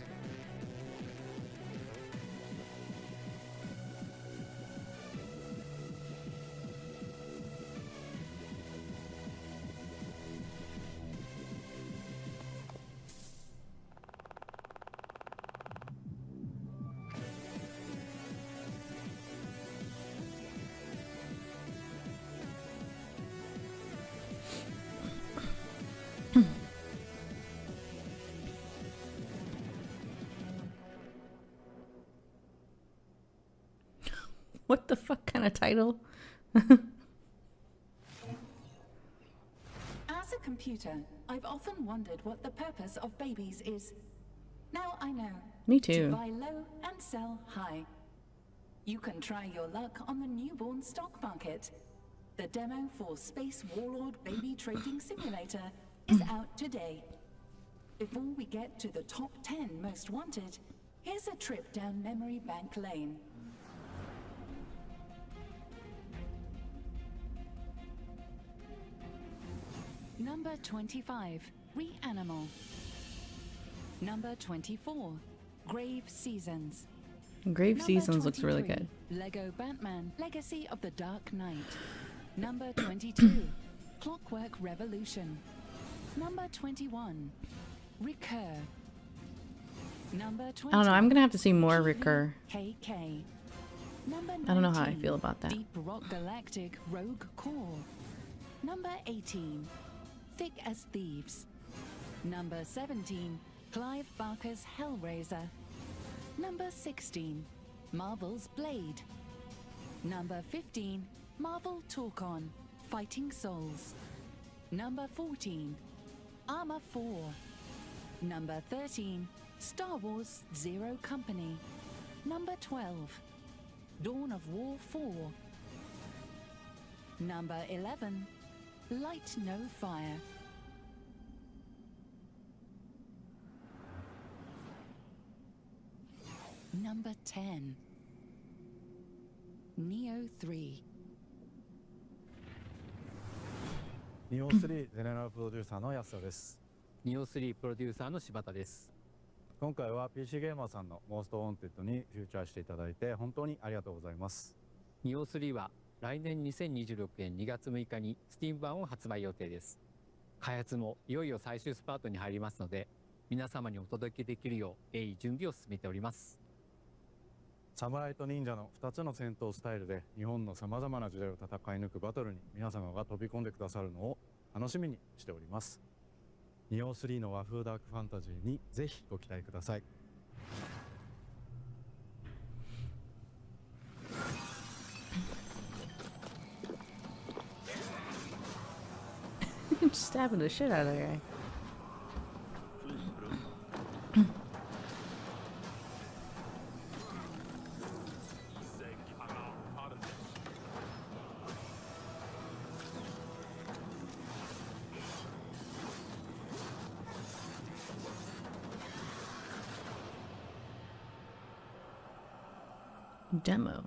What the fuck kind of title?
As a computer, I've often wondered what the purpose of babies is. Now I know.
Me too.
To buy low and sell high. You can try your luck on the newborn stock market. The demo for Space Warlord Baby Trading Simulator is out today. Before we get to the top 10 most wanted, here's a trip down memory bank lane.
Number 25, Reanimal. Number 24, Grave Seasons.
Grave
Number
Seasons looks really
23,
good.
Lego Batman, Legacy of the Dark Knight. Number 22, Clockwork Revolution. Number 21, Recur. Number 20,
I don't know, I'm gonna have to see more Recur.
KK. Number 19,
I don't know how I feel about that.
Deep Rock Galactic Rogue Core. Number 18, Thick as Thieves. Number 17, Clive Barker's Hellraiser. Number 16, Marvel's Blade. Number 15, Marvel Torcon, Fighting Souls. Number 14, Armor 4. Number 13, Star Wars Zero Company. Number 12, Dawn of War 4. Number 11, Light No Fire. Number 10, Neo 3.
ニオ3ゼネラルプロデューサーの安田です。
ニオ3プロデューサーの柴田です。
今回は PC ゲーマーさんのモーストウォンテッドにフューチャーしていただいて本当にありがとうございます。
ニオ3は来年2026年2月6日に Steam 版を発売予定です。開発もいよいよ最終スパートに入りますので、皆様にお届けできるよう鋭意準備を進めております。
侍と忍者の2つの戦闘スタイルで日本のさまざまな時代を戦い抜くバトルに皆様が飛び込んでくださるのを楽しみにしております。ニオ3の和風ダークファンタジーにぜひご期待ください。
Stabbing the shit out of the guy. Demo.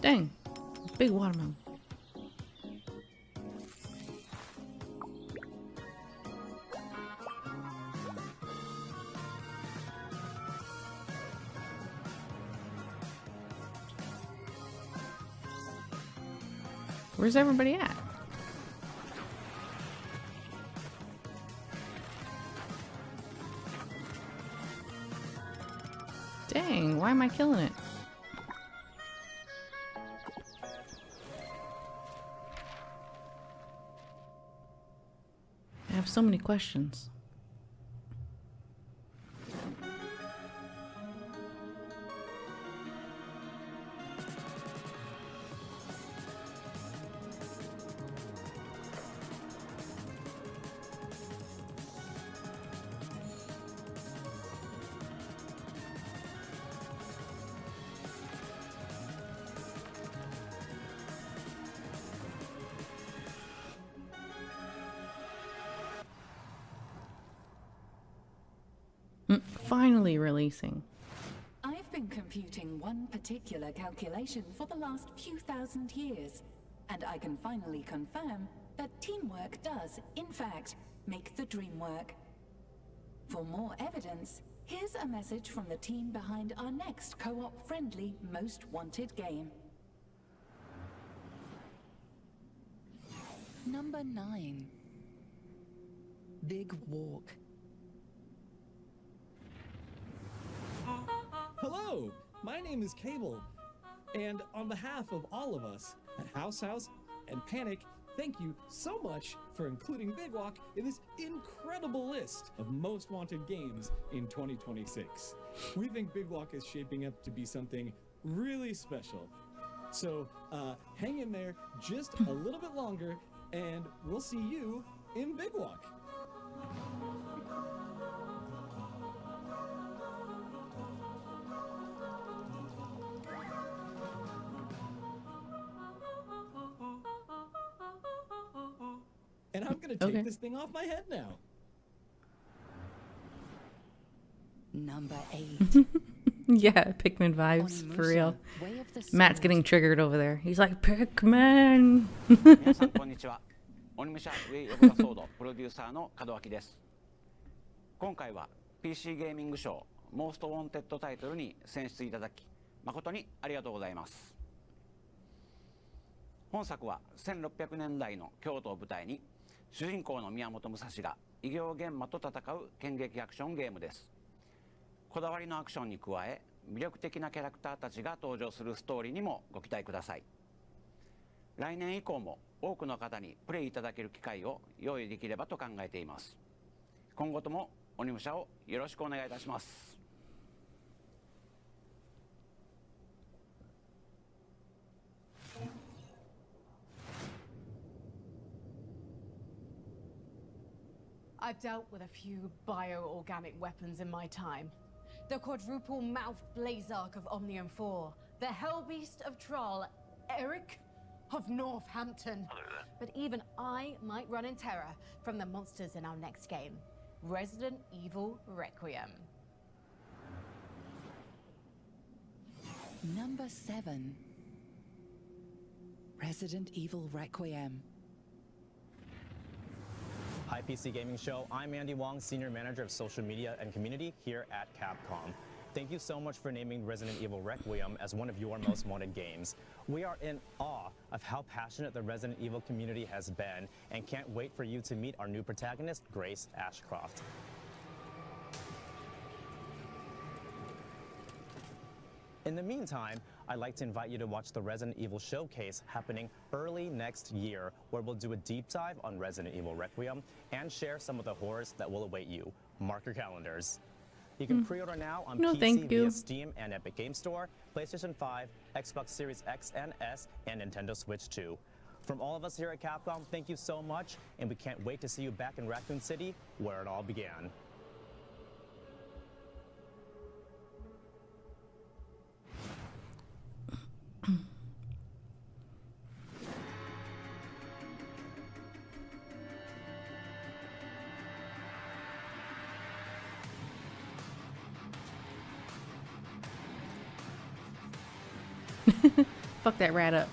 Dang, big watermelon. Where's everybody at? Dang, why am I killing it? I have so many questions. Finally releasing.
I've been computing one particular calculation for the last few thousand years, and I can finally confirm that teamwork does, in fact, make the dream work. For more evidence, here's a message from the team behind our next co-op friendly Most Wanted game.
Number 9. Big Walk.
Hello, my name is Cable, and on behalf of all of us at House and Panic, thank you so much for including Big Walk in this incredible list of most wanted games in 2026. We think Big Walk is shaping up to be something really special. So hang in there just a little bit longer, and we'll see you in Big Walk. And I'm gonna take this thing off my head now.
Number 8.
Yeah, Pikmin vibes, for real. Matt's getting triggered over there. He's like, Pikmin!
皆さんこんにちは。オニムシャウェイ・オブ・ザ・ソードプロデューサーの門脇です。今回は PC ゲーミング賞モースト・ウォンテッドタイトルに選出いただき誠にありがとうございます。本作は1600年代の京都を舞台に主人公の宮本武蔵が異形玄魔と戦う剣撃アクションゲームです。こだわりのアクションに加え魅力的なキャラクターたちが登場するストーリーにもご期待ください。来年以降も多くの方にプレイいただける機会を用意できればと考えています。今後とも鬼武者をよろしくお願いいたします。
I've dealt with a few bioorganic weapons in my time. The quadruple-mouthed Blazark of Omnium 4, the Hellbeast of Troll, Eric of Northampton. But even I might run in terror from the monsters in our next game, Resident Evil Requiem.
Number 7. Resident Evil Requiem.
Hi PC Gaming Show, I'm Andy Wong, Senior Manager of Social Media and Community here at Capcom. Thank you so much for naming Resident Evil Requiem as one of your most wanted games. We are in awe of how passionate the Resident Evil community has been and can't wait for you to meet our new protagonist, Grace Ashcroft. In the meantime, I'd like to invite you to watch the Resident Evil Showcase happening early next year, where we'll do a deep dive on Resident Evil Requiem and share some of the horrors that will await you. Mark your calendars. You can pre-order now on PC via Steam and Epic Game Store, PlayStation 5, Xbox Series X and S, and Nintendo Switch 2. From all of us here at Capcom, thank you so much, and we can't wait to see you back in Raccoon City, where it all began.
Fuck that rat up.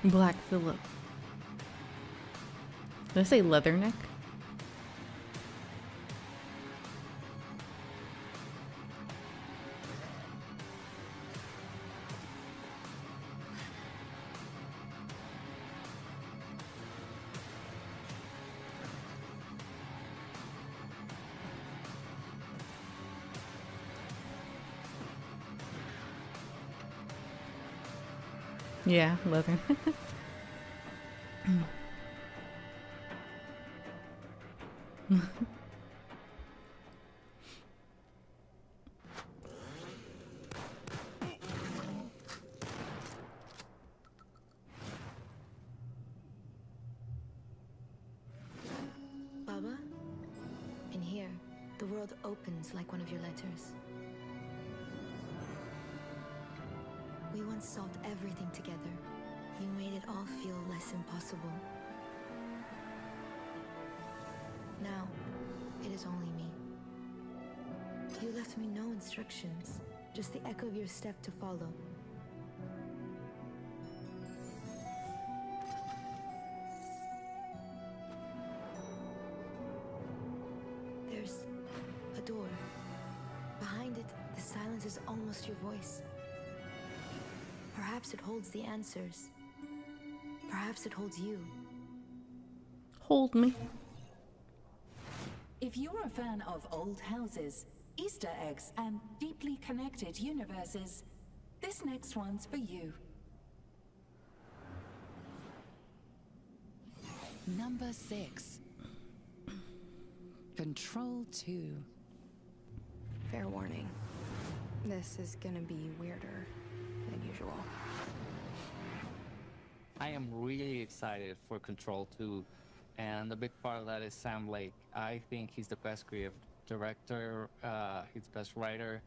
Black Phillip. Did I say Leatherneck? Yeah, leather.
Baba? In here, the world opens like one of your letters. We want once solved everything together. You made it all feel less impossible. Now, it is only me. You left me no instructions, just the echo of your step to follow. There's a door. Behind it, the silence is almost your voice. Perhaps it holds the answers. Perhaps it holds you.
Hold me.
If you're a fan of old houses, Easter eggs, and deeply connected universes, this next one's for you.
Number 6. Control 2.
Fair warning. This is gonna be weirder than usual.
I am really excited for Control 2, and a big part of that is Sam Lake. I think he's the best creative director, he's the best writer,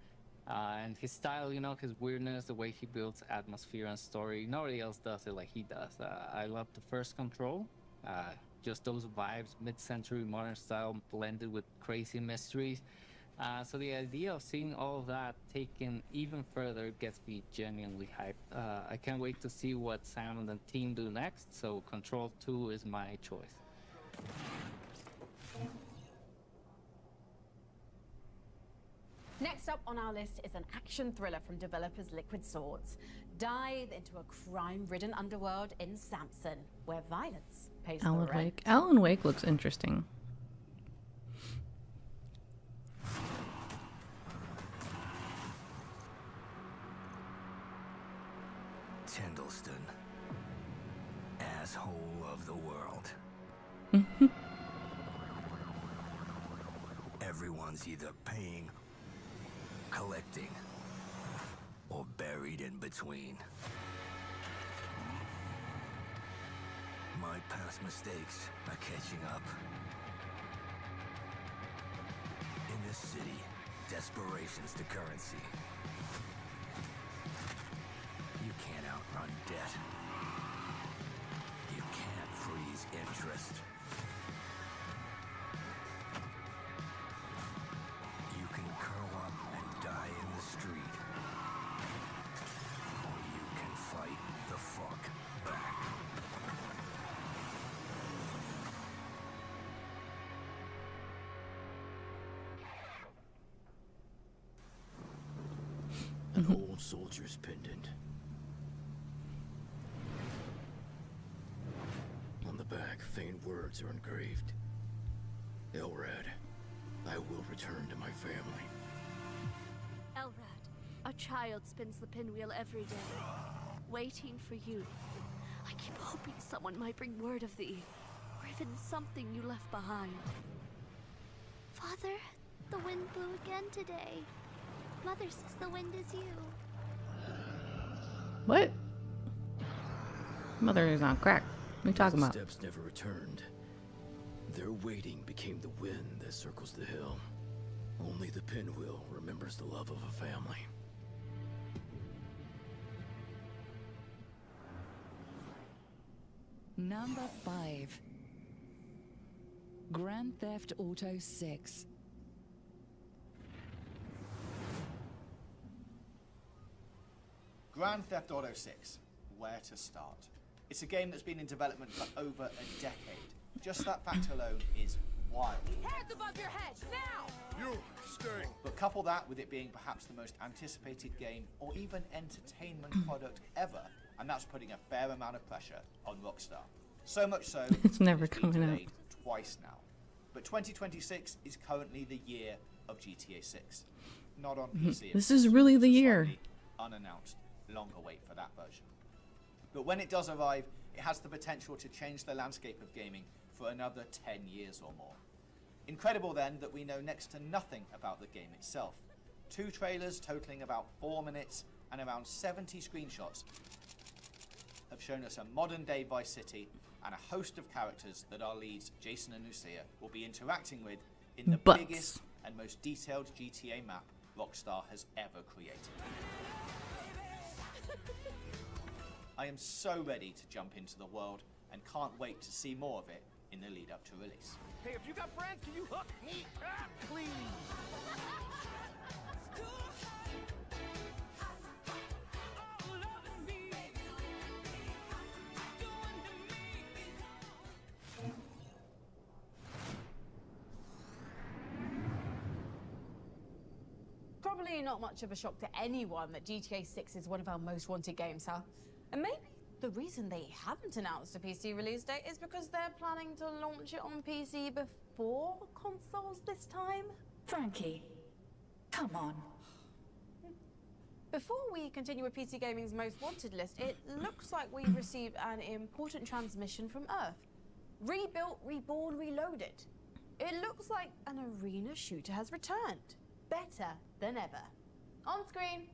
and his style, you know, his weirdness, the way he builds atmosphere and story, nobody else does it like he does. I love the first Control, just those vibes, mid-century modern style blended with crazy mysteries. So the idea of seeing all of that taken even further gets me genuinely hyped. I can't wait to see what Sam and the team do next, so Control 2 is my choice.
Next up on our list is an action thriller from developers Liquid Swords. Dive into a crime-ridden underworld in Samson, where violence pays the
Alan
rent.
Wake. Alan Wake looks interesting.
Tindleston, asshole of the world. Everyone's either paying, collecting, or buried in between. My past mistakes are catching up. In this city, desperation's the currency. You can't outrun debt. You can't freeze interest. You can curl up and die in the street. Or you can fight the fuck back. An old soldier's pendant. On the back, faint words are engraved. Elrad, I will return to my family.
Elrad, a child spins the pinwheel every day, waiting for you. I keep hoping someone might bring word of thee, or even something you left behind. Father, the wind blew again today. Mother says the wind is you.
What? Mother is on crack. What are you talking about?
Steps never returned. Their waiting became the wind that circles the hill. Only the pinwheel remembers the love of a family.
Number 5. Grand Theft Auto 6.
Grand Theft Auto 6. Where to start? It's a game that's been in development for over a decade. Just that fact alone is wild.
Hands above your head, now!
You stay. But couple that with it being perhaps the most anticipated game or even entertainment product ever, and that's putting a fair amount of pressure on Rockstar. So much so,
It's never
been
coming out.
delayed twice now. But 2026 is currently the year of GTA 6. Not on PC.
This is really the year.
Slightly unannounced. Longer wait for that version. But when it does arrive, it has the potential to change the landscape of gaming for another 10 years or more. Incredible then that we know next to nothing about the game itself. 2 trailers totaling about 4 minutes and around 70 screenshots have shown us a modern day Vice City and a host of characters that our leads, Jason and Lucia, will be interacting with in the biggest and most detailed GTA map Rockstar has ever created. I am so ready to jump into the world and can't wait to see more of it in the lead up to release.
Hey, if you got friends, can you hook me up, please?
Probably not much of a shock to anyone that GTA 6 is one of our most wanted games, huh? And maybe the reason they haven't announced a PC release date is because they're planning to launch it on PC before consoles this time?
Frankie, come on.
Before we continue with PC Gaming's most wanted list, it looks like we've received an important transmission from Earth. Rebuilt, reborn, reloaded. It looks like an arena shooter has returned. Better than ever. On screen.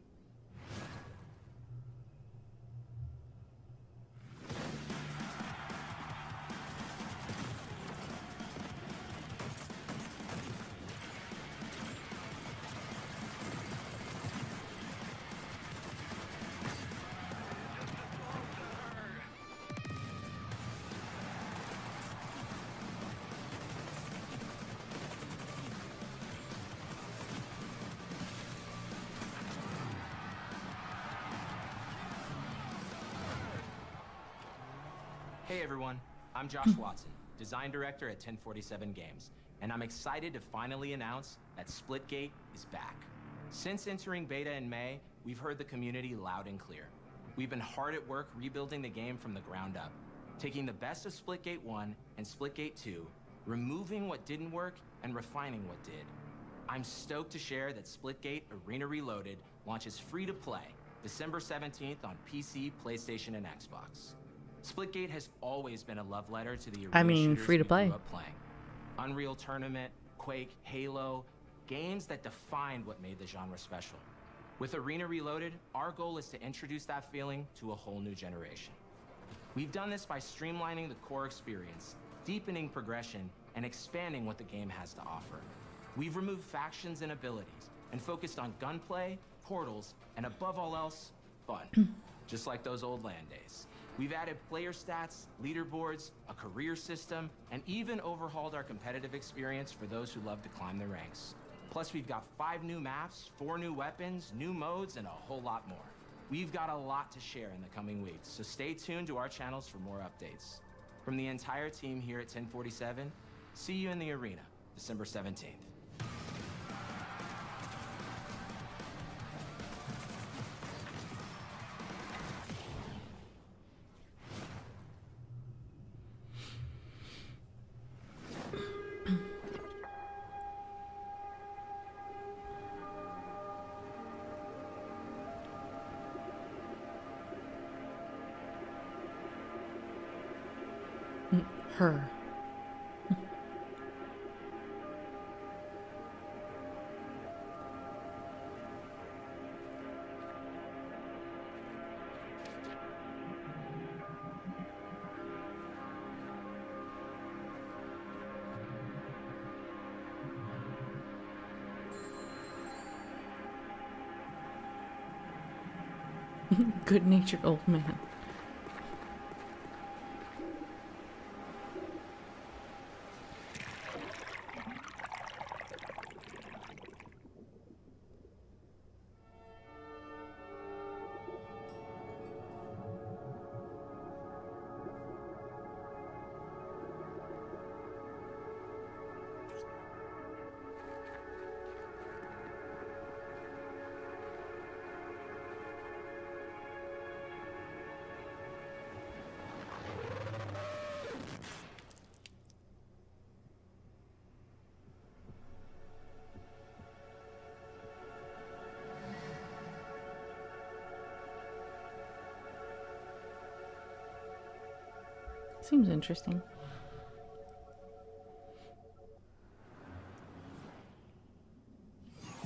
Hey everyone, I'm Josh Watson, Design Director at 1047 Games, and I'm excited to finally announce that Splitgate is back. Since entering beta in May, we've heard the community loud and clear. We've been hard at work rebuilding the game from the ground up, taking the best of Splitgate 1 and Splitgate 2, removing what didn't work and refining what did. I'm stoked to share that Splitgate Arena Reloaded launches free to play December 17th on PC, PlayStation, and Xbox. Splitgate has always been a love letter to the arena shooters
free to
we
play.
grew up playing. Unreal Tournament, Quake, Halo, games that defined what made the genre special. With Arena Reloaded, our goal is to introduce that feeling to a whole new generation. We've done this by streamlining the core experience, deepening progression, and expanding what the game has to offer. We've removed factions and abilities, and focused on gunplay, portals, and above all else, fun. Just like those old LAN days. We've added player stats, leaderboards, a career system, and even overhauled our competitive experience for those who love to climb the ranks. Plus, we've got 5 new maps, 4 new weapons, new modes, and a whole lot more. We've got a lot to share in the coming weeks, so stay tuned to our channels for more updates. From the entire team here at 1047, see you in the arena, December 17th.
Her. Good-natured old man. Seems interesting.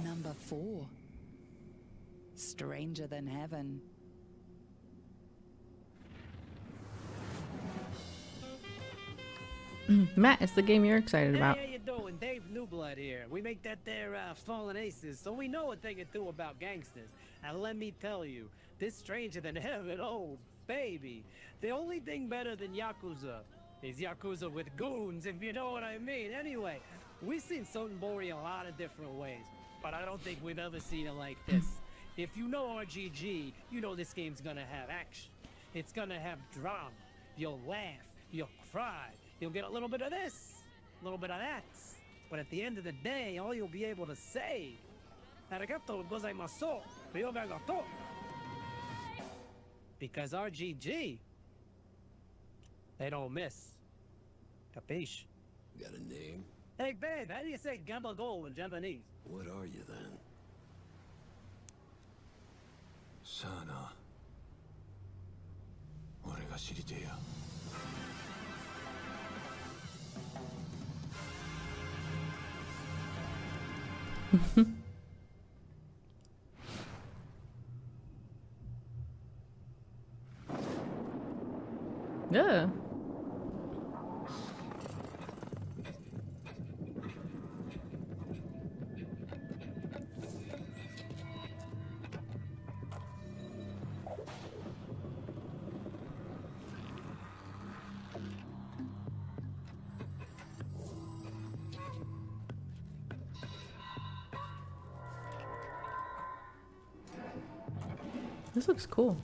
Number 4. Stranger Than Heaven.
Matt, it's the game you're excited about.
Hey, how you doing? Dave Newblood here. We make that there Fallen Aces, so we know a thing or two about gangsters. And let me tell you, this Stranger Than Heaven, oh, baby. The only thing better than Yakuza is Yakuza with goons, if you know what I mean. Anyway, we've seen Sotenbori a lot of different ways, but I don't think we've ever seen it like this. If you know RGG, you know this game's gonna have action. It's gonna have drama. You'll laugh, you'll cry, you'll get a little bit of this, a little bit of that. But at the end of the day, all you'll be able to say, Arigato gozaimasu, ryoga gato. Because RGG, they don't miss. Capiche?
Got a name?
Hey babe, how do you say gabagool in Japanese?
What are you then? Sana. 俺が知りてえや。
Yeah. This looks cool.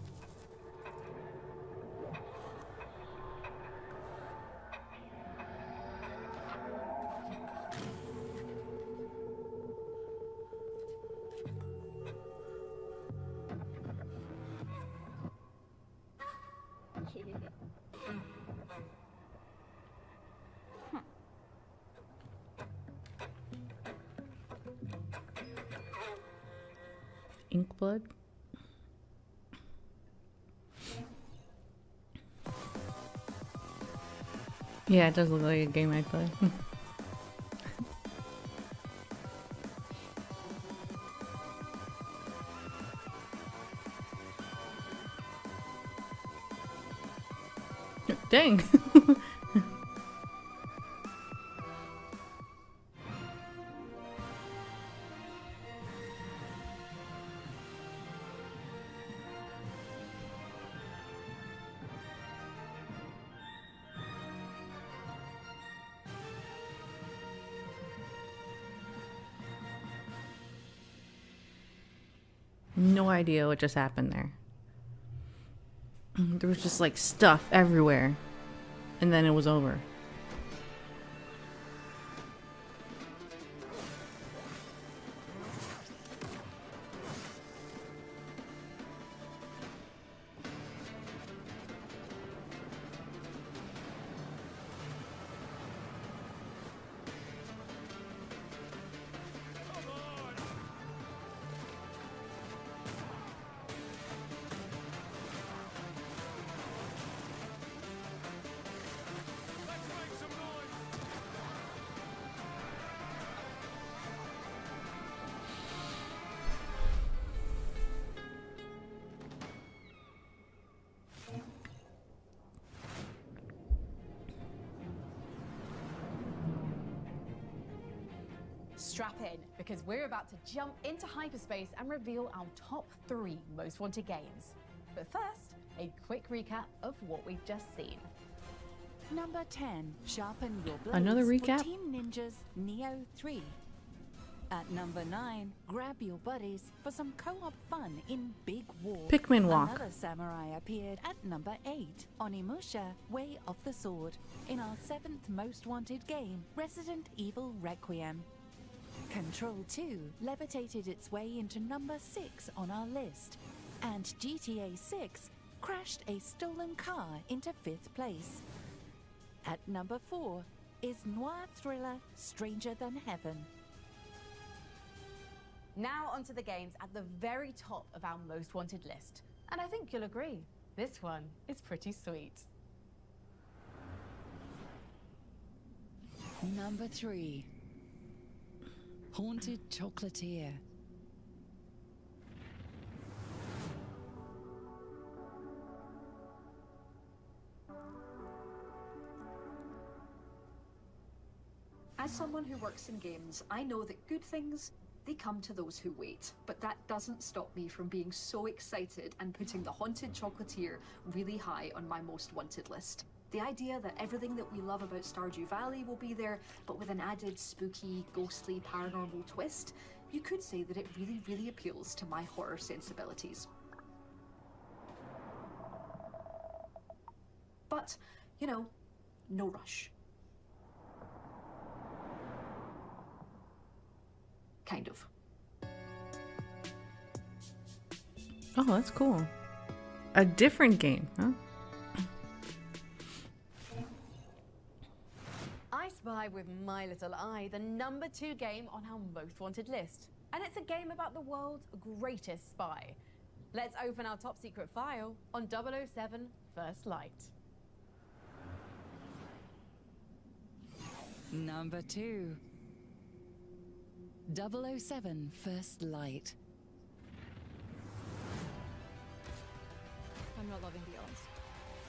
Inkblood. Yeah, it does look like a game I play. Dang. No idea what just happened there. There was just like stuff everywhere. And then it was over.
Strap in, because we're about to jump into hyperspace and reveal our top 3 most wanted games. But first, a quick recap of what we've just seen.
Number 10, Sharpen Your Blades
Another
for
recap?
Team Ninja's Neo 3. At number 9, grab your buddies for some co-op fun in Big War.
Pikmin Walk.
Another samurai appeared at number 8, Onimusha, Way of the Sword, in our 7th most wanted game, Resident Evil Requiem. Control 2 levitated its way into number 6 on our list, and GTA 6 crashed a stolen car into 5th place. At number 4 is noir thriller Stranger Than Heaven.
Now onto the games at the very top of our most wanted list. And I think you'll agree, this one is pretty sweet.
Number 3, Haunted Chocolatier.
As someone who works in games, I know that good things they come to those who wait. But that doesn't stop me from being so excited and putting the Haunted Chocolatier really high on my most wanted list. The idea that everything that we love about Stardew Valley will be there, but with an added spooky, ghostly, paranormal twist, you could say that it really, really appeals to my horror sensibilities. But, you know, no rush. Kind of.
Oh, that's cool. A different game, huh?
I Spy with My Little Eye, the #2 game on our most wanted list. And it's a game about the world's greatest spy. Let's open our top secret file on 007 First Light.
Number 2. 007 First Light.
I'm not loving the odds.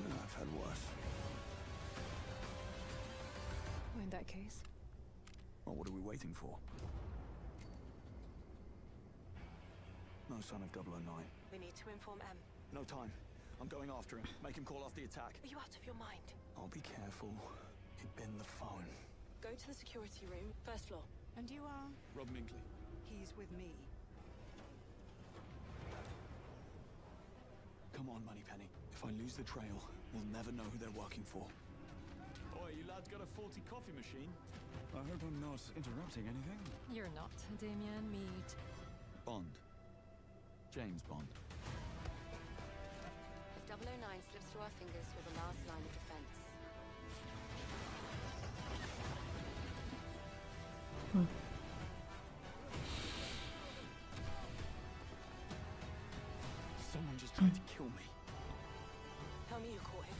No, I've had worse.
Well, in that case.
Well, what are we waiting for? No sign of 009.
We need to inform M.
No time. I'm going after him. Make him call off the attack.
Are you out of your mind?
I'll be careful. He'd bin the phone.
Go to the security room, first floor.
And you are?
Rob Minkley.
He's with me.
Come on, Moneypenny. If I lose the trail, we'll never know who they're working for.
Oi, you lads got a faulty coffee machine?
I hope I'm not interrupting anything.
You're not. Damien, meet.
Bond. James Bond.
If 009 slips through our fingers, we're the last line of defense.
Someone just tried to kill me.
Tell me you caught him.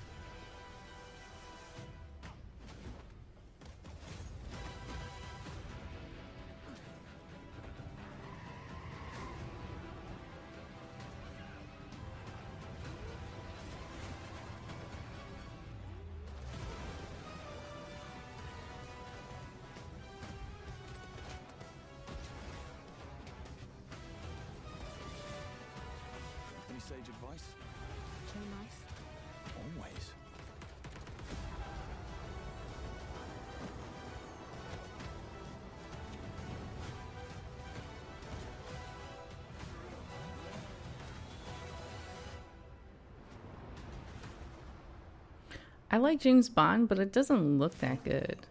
Any sage advice?
Play nice.
Always.
I like James Bond, but it doesn't look that good.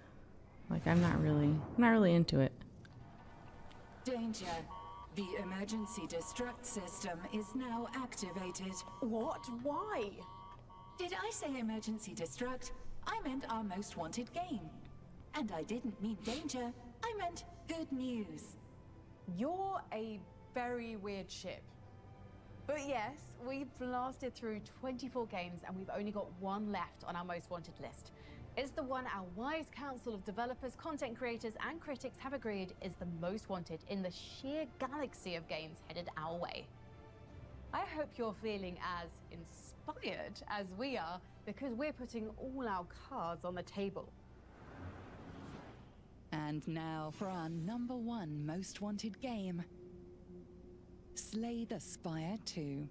Like I'm not really into it.
Danger. The emergency destruct system is now activated.
What? Why?
Did I say emergency destruct? I meant our most wanted game. And I didn't mean danger. I meant good news.
You're a very weird ship. But yes, we've blasted through 24 games and we've only got one left on our most wanted list. It's the one our wise council of developers, content creators, and critics have agreed is the most wanted in the sheer galaxy of games headed our way. I hope you're feeling as inspired as we are, because we're putting all our cards on the table.
And now for our #1 most wanted game. Slay the Spire 2.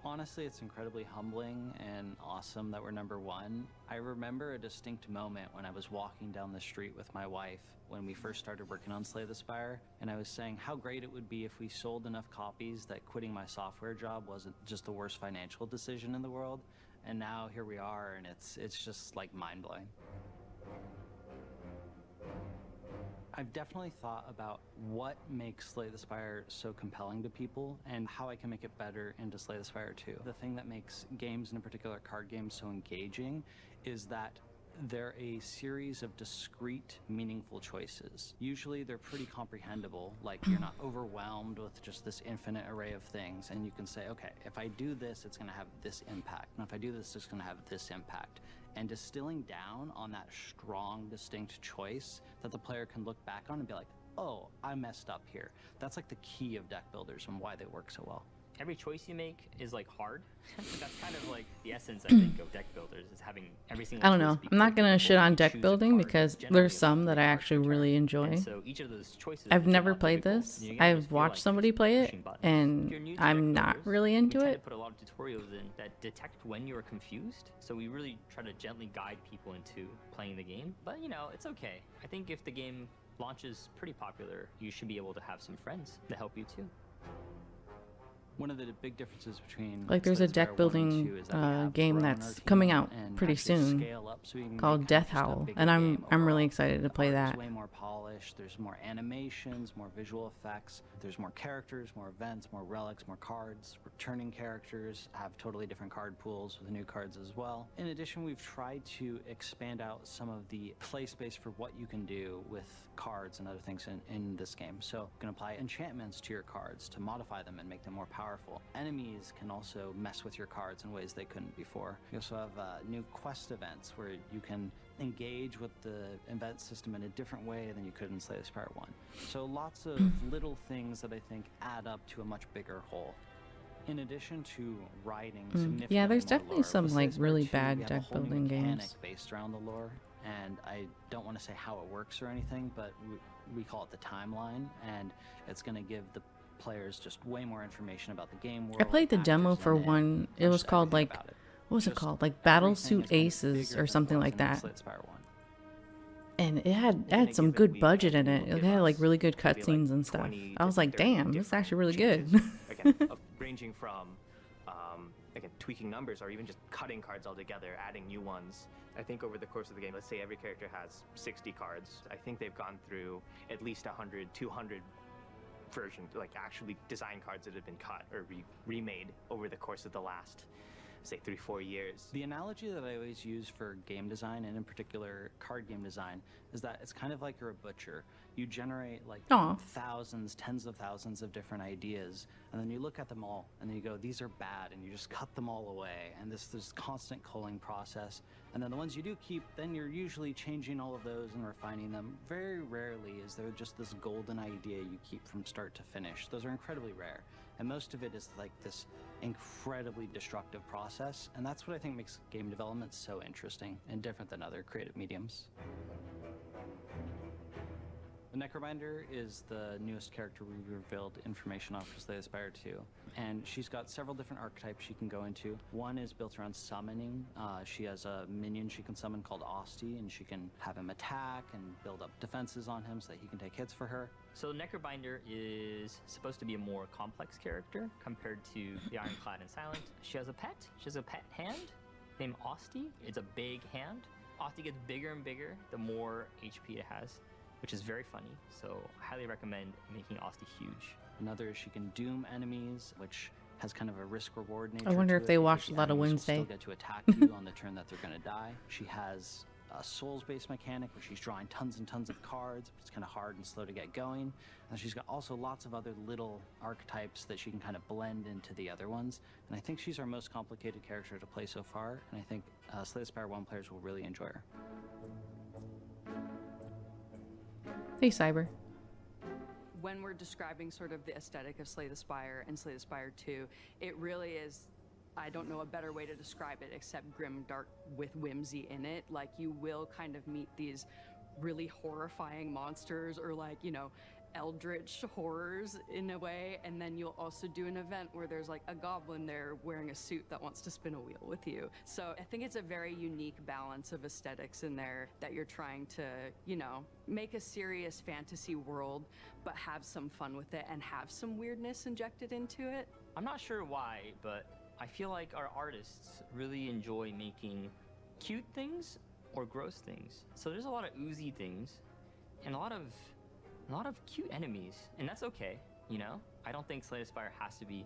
Honestly, it's incredibly humbling and awesome that we're #1. I remember a distinct moment when I was walking down the street with my wife when we first started working on Slay the Spire, and I was saying how great it would be if we sold enough copies that quitting my software job wasn't just the worst financial decision in the world. And now here we are, and it's just like mind-blowing. I've definitely thought about what makes Slay the Spire so compelling to people and how I can make it better into Slay the Spire 2. The thing that makes games, and in particular card games, so engaging is that They're a series of discrete, meaningful choices. Usually they're pretty comprehensible, like you're not overwhelmed with just this infinite array of things, and you can say, okay, if I do this, it's gonna have this impact, and if I do this, it's gonna have this impact. And distilling down on that strong, distinct choice that the player can look back on and be like, oh, I messed up here. That's like the key of deck builders and why they work so well.
Every choice you make is like hard. That's kind of like the essence, I think, of deck builders, is having every single
I don't
choice
know.
be
I'm not gonna
critical.
shit on
You
deck
choose a
building
card
because
generally
there's some that I actually really enjoy.
And so each of those choices
I've
is
never
not
played
difficult.
this.
You're gonna just
I've
feel
watched
like
somebody
you're just
play it,
pushing buttons. If
and
you're new to
I'm
deck
not
builders,
really
we
into
tend
it.
to put a lot of tutorials in that detect when you're confused. So we really try to gently guide people into playing the game. But you know, it's okay. I think if the game launches pretty popular, you should be able to have some friends to help you too.
One of the big differences between
Like there's a
Slay the
deck
Spire 1 and
building
2 is that we have
game
grown our
that's
team
coming out
and
pretty
actually
soon
scale up so we can
called
make
Death
kind of just a
Howl,
bigger
and I'm
game
really
overall.
excited to play
The art
that.
is way more polished. There's more animations, more visual effects. There's more characters, more events, more relics, more cards. Returning characters have totally different card pools with new cards as well. In addition, we've tried to expand out some of the play space for what you can do with cards and other things in this game. So you can apply enchantments to your cards to modify them and make them more powerful. Enemies can also mess with your cards in ways they couldn't before. You also have new quest events where you can engage with the event system in a different way than you could in Slay the Spire 1. So lots of little things that I think add up to a much bigger whole. In addition to writing significantly
Yeah, there's
more
definitely
lore,
some
with Slay
like
the Spire
really
2,
bad
we have a
deck
whole new
building
mechanic
games.
based around the lore, and I don't want to say how it works or anything, but we call it the timeline, and it's going to give the players just way more information about the game world.
I played the demo
actors
for
in it,
one. It
and
was
just
called
everything
like,
about it.
what was it
Just
called? Like
everything
Battle
is
Suit
gonna be
Aces
bigger
or
than it
something
was
like
in
that.
Slay the Spire 1.
And it had some good budget in it. It had like really good cutscenes and stuff. I was like, damn, this is actually really good.
Again, ranging from again, tweaking numbers or even just cutting cards altogether, adding new ones. I think over the course of the game, let's say every character has 60 cards. I think they've gone through at least 100, 200 versions, like actually design cards that have been cut or remade over the course of the last, say, 3-4 years.
The analogy that I always use for game design, and in particular card game design, is that it's kind of like you're a butcher. You generate like thousands, tens of thousands of different ideas, and then you look at them all, and then you go, these are bad, and you just cut them all away. And this constant culling process. And then the ones you do keep, then you're usually changing all of those and refining them. Very rarely is there just this golden idea you keep from start to finish. Those are incredibly rare. And most of it is like this incredibly destructive process, and that's what I think makes game development so interesting and different than other creative mediums. The Necrobinder is the newest character we revealed information on for Slay the Spire 2, and she's got several different archetypes she can go into. One is built around summoning. She has a minion she can summon called Osti, and she can have him attack and build up defenses on him so that he can take hits for her.
So Necrobinder is supposed to be a more complex character compared to the Ironclad and Silent. She has a pet. She has a pet hand named Osti. It's a big hand. Osti gets bigger and bigger the more HP it has, which is very funny. So I highly recommend making Osti huge.
Another is she can doom enemies, which has kind of a risk-reward nature.
I wonder
to
if
it
they
because
watched
the
a lot of
enemies will
Wednesday.
Still get to attack you on the turn that they're going to die. She has a souls-based mechanic where she's drawing tons and tons of cards, but it's kind of hard and slow to get going. And she's got also lots of other little archetypes that she can kind of blend into the other ones. And I think she's our most complicated character to play so far, and I think Slay the Spire 1 players will really enjoy her.
Hey, Cyber.
When we're describing sort of the aesthetic of Slay the Spire and Slay the Spire 2, it really is, I don't know a better way to describe it except grim dark with whimsy in it. Like, you will kind of meet these really horrifying monsters or, like, you know, eldritch horrors in a way, and then you'll also do an event where there's like a goblin there wearing a suit that wants to spin a wheel with you. So I think it's a very unique balance of aesthetics in there that you're trying to, you know, make a serious fantasy world but have some fun with it and have some weirdness injected into it.
I'm not sure why, but I feel like our artists really enjoy making cute things or gross things. So there's a lot of oozy things and a lot of cute enemies, and that's okay, you know? I don't think Slay the Spire has to be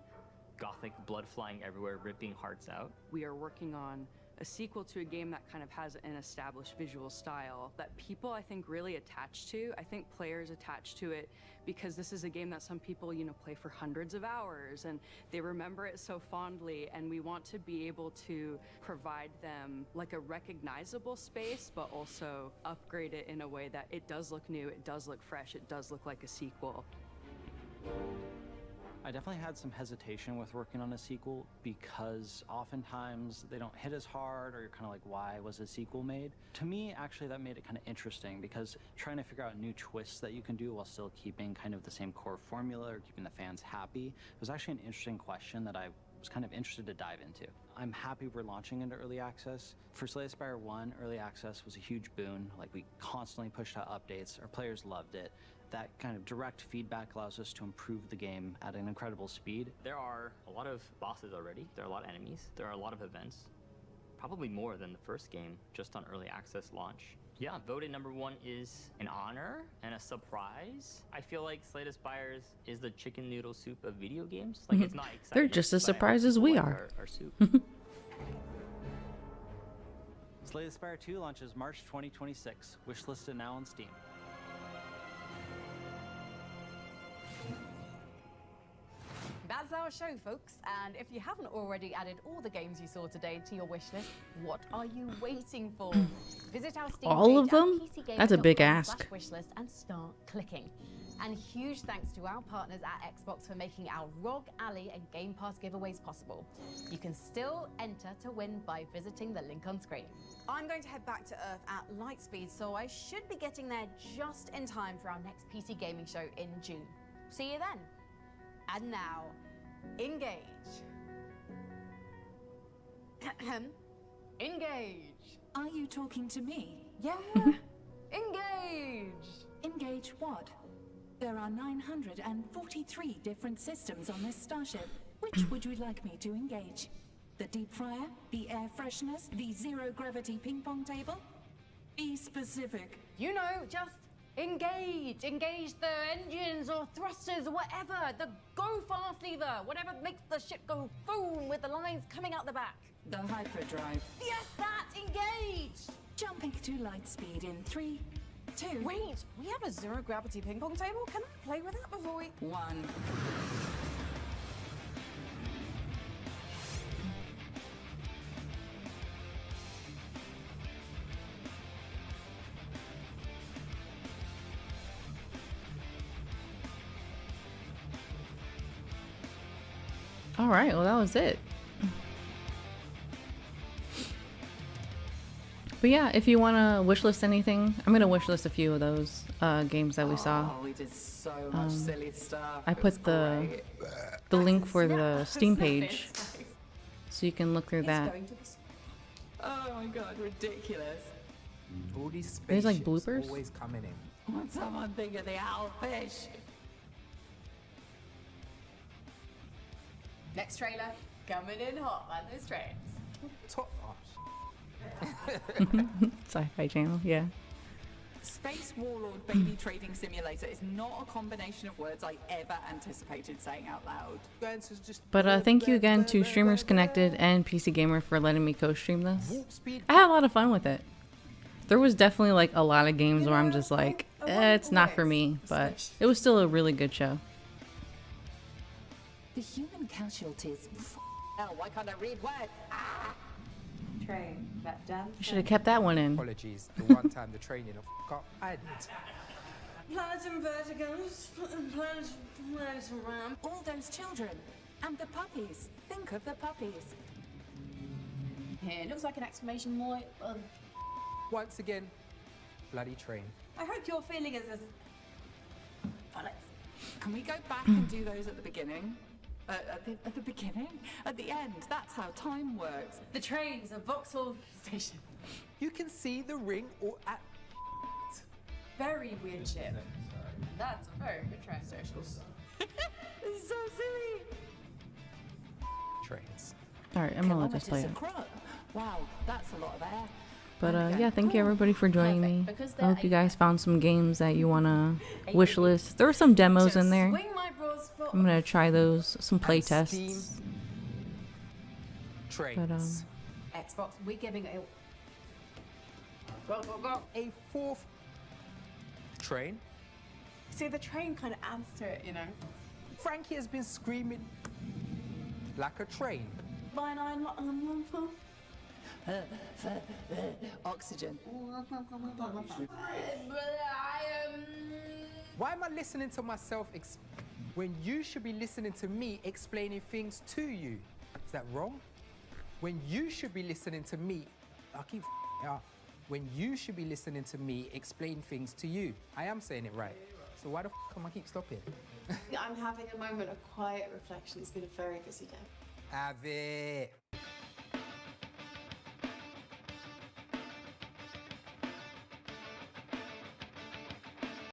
gothic, blood flying everywhere, ripping hearts out.
We are working on a sequel to a game that kind of has an established visual style that people, I think, really attach to. I think players attach to it because this is a game that some people, you know, play for hundreds of hours and they remember it so fondly, and we want to be able to provide them like a recognizable space, but also upgrade it in a way that it does look new, it does look fresh, it does look like a sequel.
I definitely had some hesitation with working on a sequel because oftentimes they don't hit as hard, or you're kind of like, why was a sequel made? To me, actually, that made it kind of interesting because trying to figure out new twists that you can do while still keeping kind of the same core formula or keeping the fans happy was actually an interesting question that I was kind of interested to dive into. I'm happy we're launching into early access. For Slay the Spire 1, early access was a huge boon. Like, we constantly pushed out updates, our players loved it. That kind of direct feedback allows us to improve the game at an incredible speed.
There are a lot of bosses already, there are a lot of enemies, there are a lot of events, probably more than the first game just on early access launch. Yeah, voted #1 is an honor and a surprise. I feel like Slay the Spire is the chicken noodle soup of video games. Like, it's not exciting.
They're just as surprised as we are.
Our soup.
Slay the Spire 2 launches March 2026, wishlisted now on Steam.
That's our show, folks. And if you haven't already added all the games you saw today to your wish list, what are you waiting for? Visit our Steam
All of
page at
them? That's a big ask.
/wishlist and start clicking. And huge thanks to our partners at Xbox for making our ROG Alley and Game Pass giveaways possible. You can still enter to win by visiting the link on screen. I'm going to head back to Earth at light speed, so I should be getting there just in time for our next PC gaming show in June. See you then. And now, engage. Engage.
Are you talking to me?
Yeah. Engage.
Engage what? There are 943 different systems on this starship. Which would you like me to engage? The deep fryer? The air fresheners? The zero-gravity ping-pong table? Be specific.
You know, just engage. Engage the engines or thrusters or whatever. The go fast lever. Whatever makes the ship go boom with the lines coming out the back.
The hyperdrive.
Yes, that! Engage!
Jumping to light speed in 3, 2...
Wait, we have a zero-gravity ping-pong table? Can I play with that before we...
1.
All right, well, that was it. But yeah, if you want to wishlist anything, I'm going to wishlist a few of those games that we saw.
Oh, we did so much silly stuff.
I put the link for the Steam page, so you can look through that.
Oh my god, ridiculous.
All these
There's like
spaceships
bloopers.
always coming in.
Would someone think of the owlfish?
Next trailer, coming in hot on those trains.
Sci-Fi Channel, yeah.
Space Warlord Baby Trading Simulator is not a combination of words I ever anticipated saying out loud.
But thank you again to Streamers Connected and PC Gamer for letting me co-stream this. I had a lot of fun with it. There was definitely like a lot of games where I'm just like, it's not for me, but it was still a really good show.
The human casualties. Hell, why can't I read words? Ah!
Train, that damn.
I should have kept that one in.
Apologies, the one time the training of up and
Planets and verticals, planets around.
All those children and the puppies. Think of the puppies.
Here, looks like an exclamation point.
once again, bloody train.
I hope you're feeling as bollocks.
Can we go back and do those at the beginning? At the beginning? At the end? That's how time works.
The trains of Vauxhall Station.
You can see the ring or at...
Very weird ship. That's a very good train station.
This is so silly.
Trains.
Alright, I'm gonna let this play
Kilometers
out.
across. Wow, that's a lot of air.
But yeah, thank you everybody for joining me. I hope you guys found some games that you wanna wish list. There were some demos in there. I'm gonna try those, some play tests.
Trains.
But
Xbox. We're giving it
a fourth train.
See, the train kind of adds to it, you know.
Frankie has been screaming like a train.
Oxygen.
Why am I listening to myself when you should be listening to me explaining things to you? Is that wrong? When you should be listening to me, I keep up. When you should be listening to me explain things to you. I am saying it right. So why the am I keep stopping?
I'm having a moment of quiet reflection. It's been a very busy day.
Have it.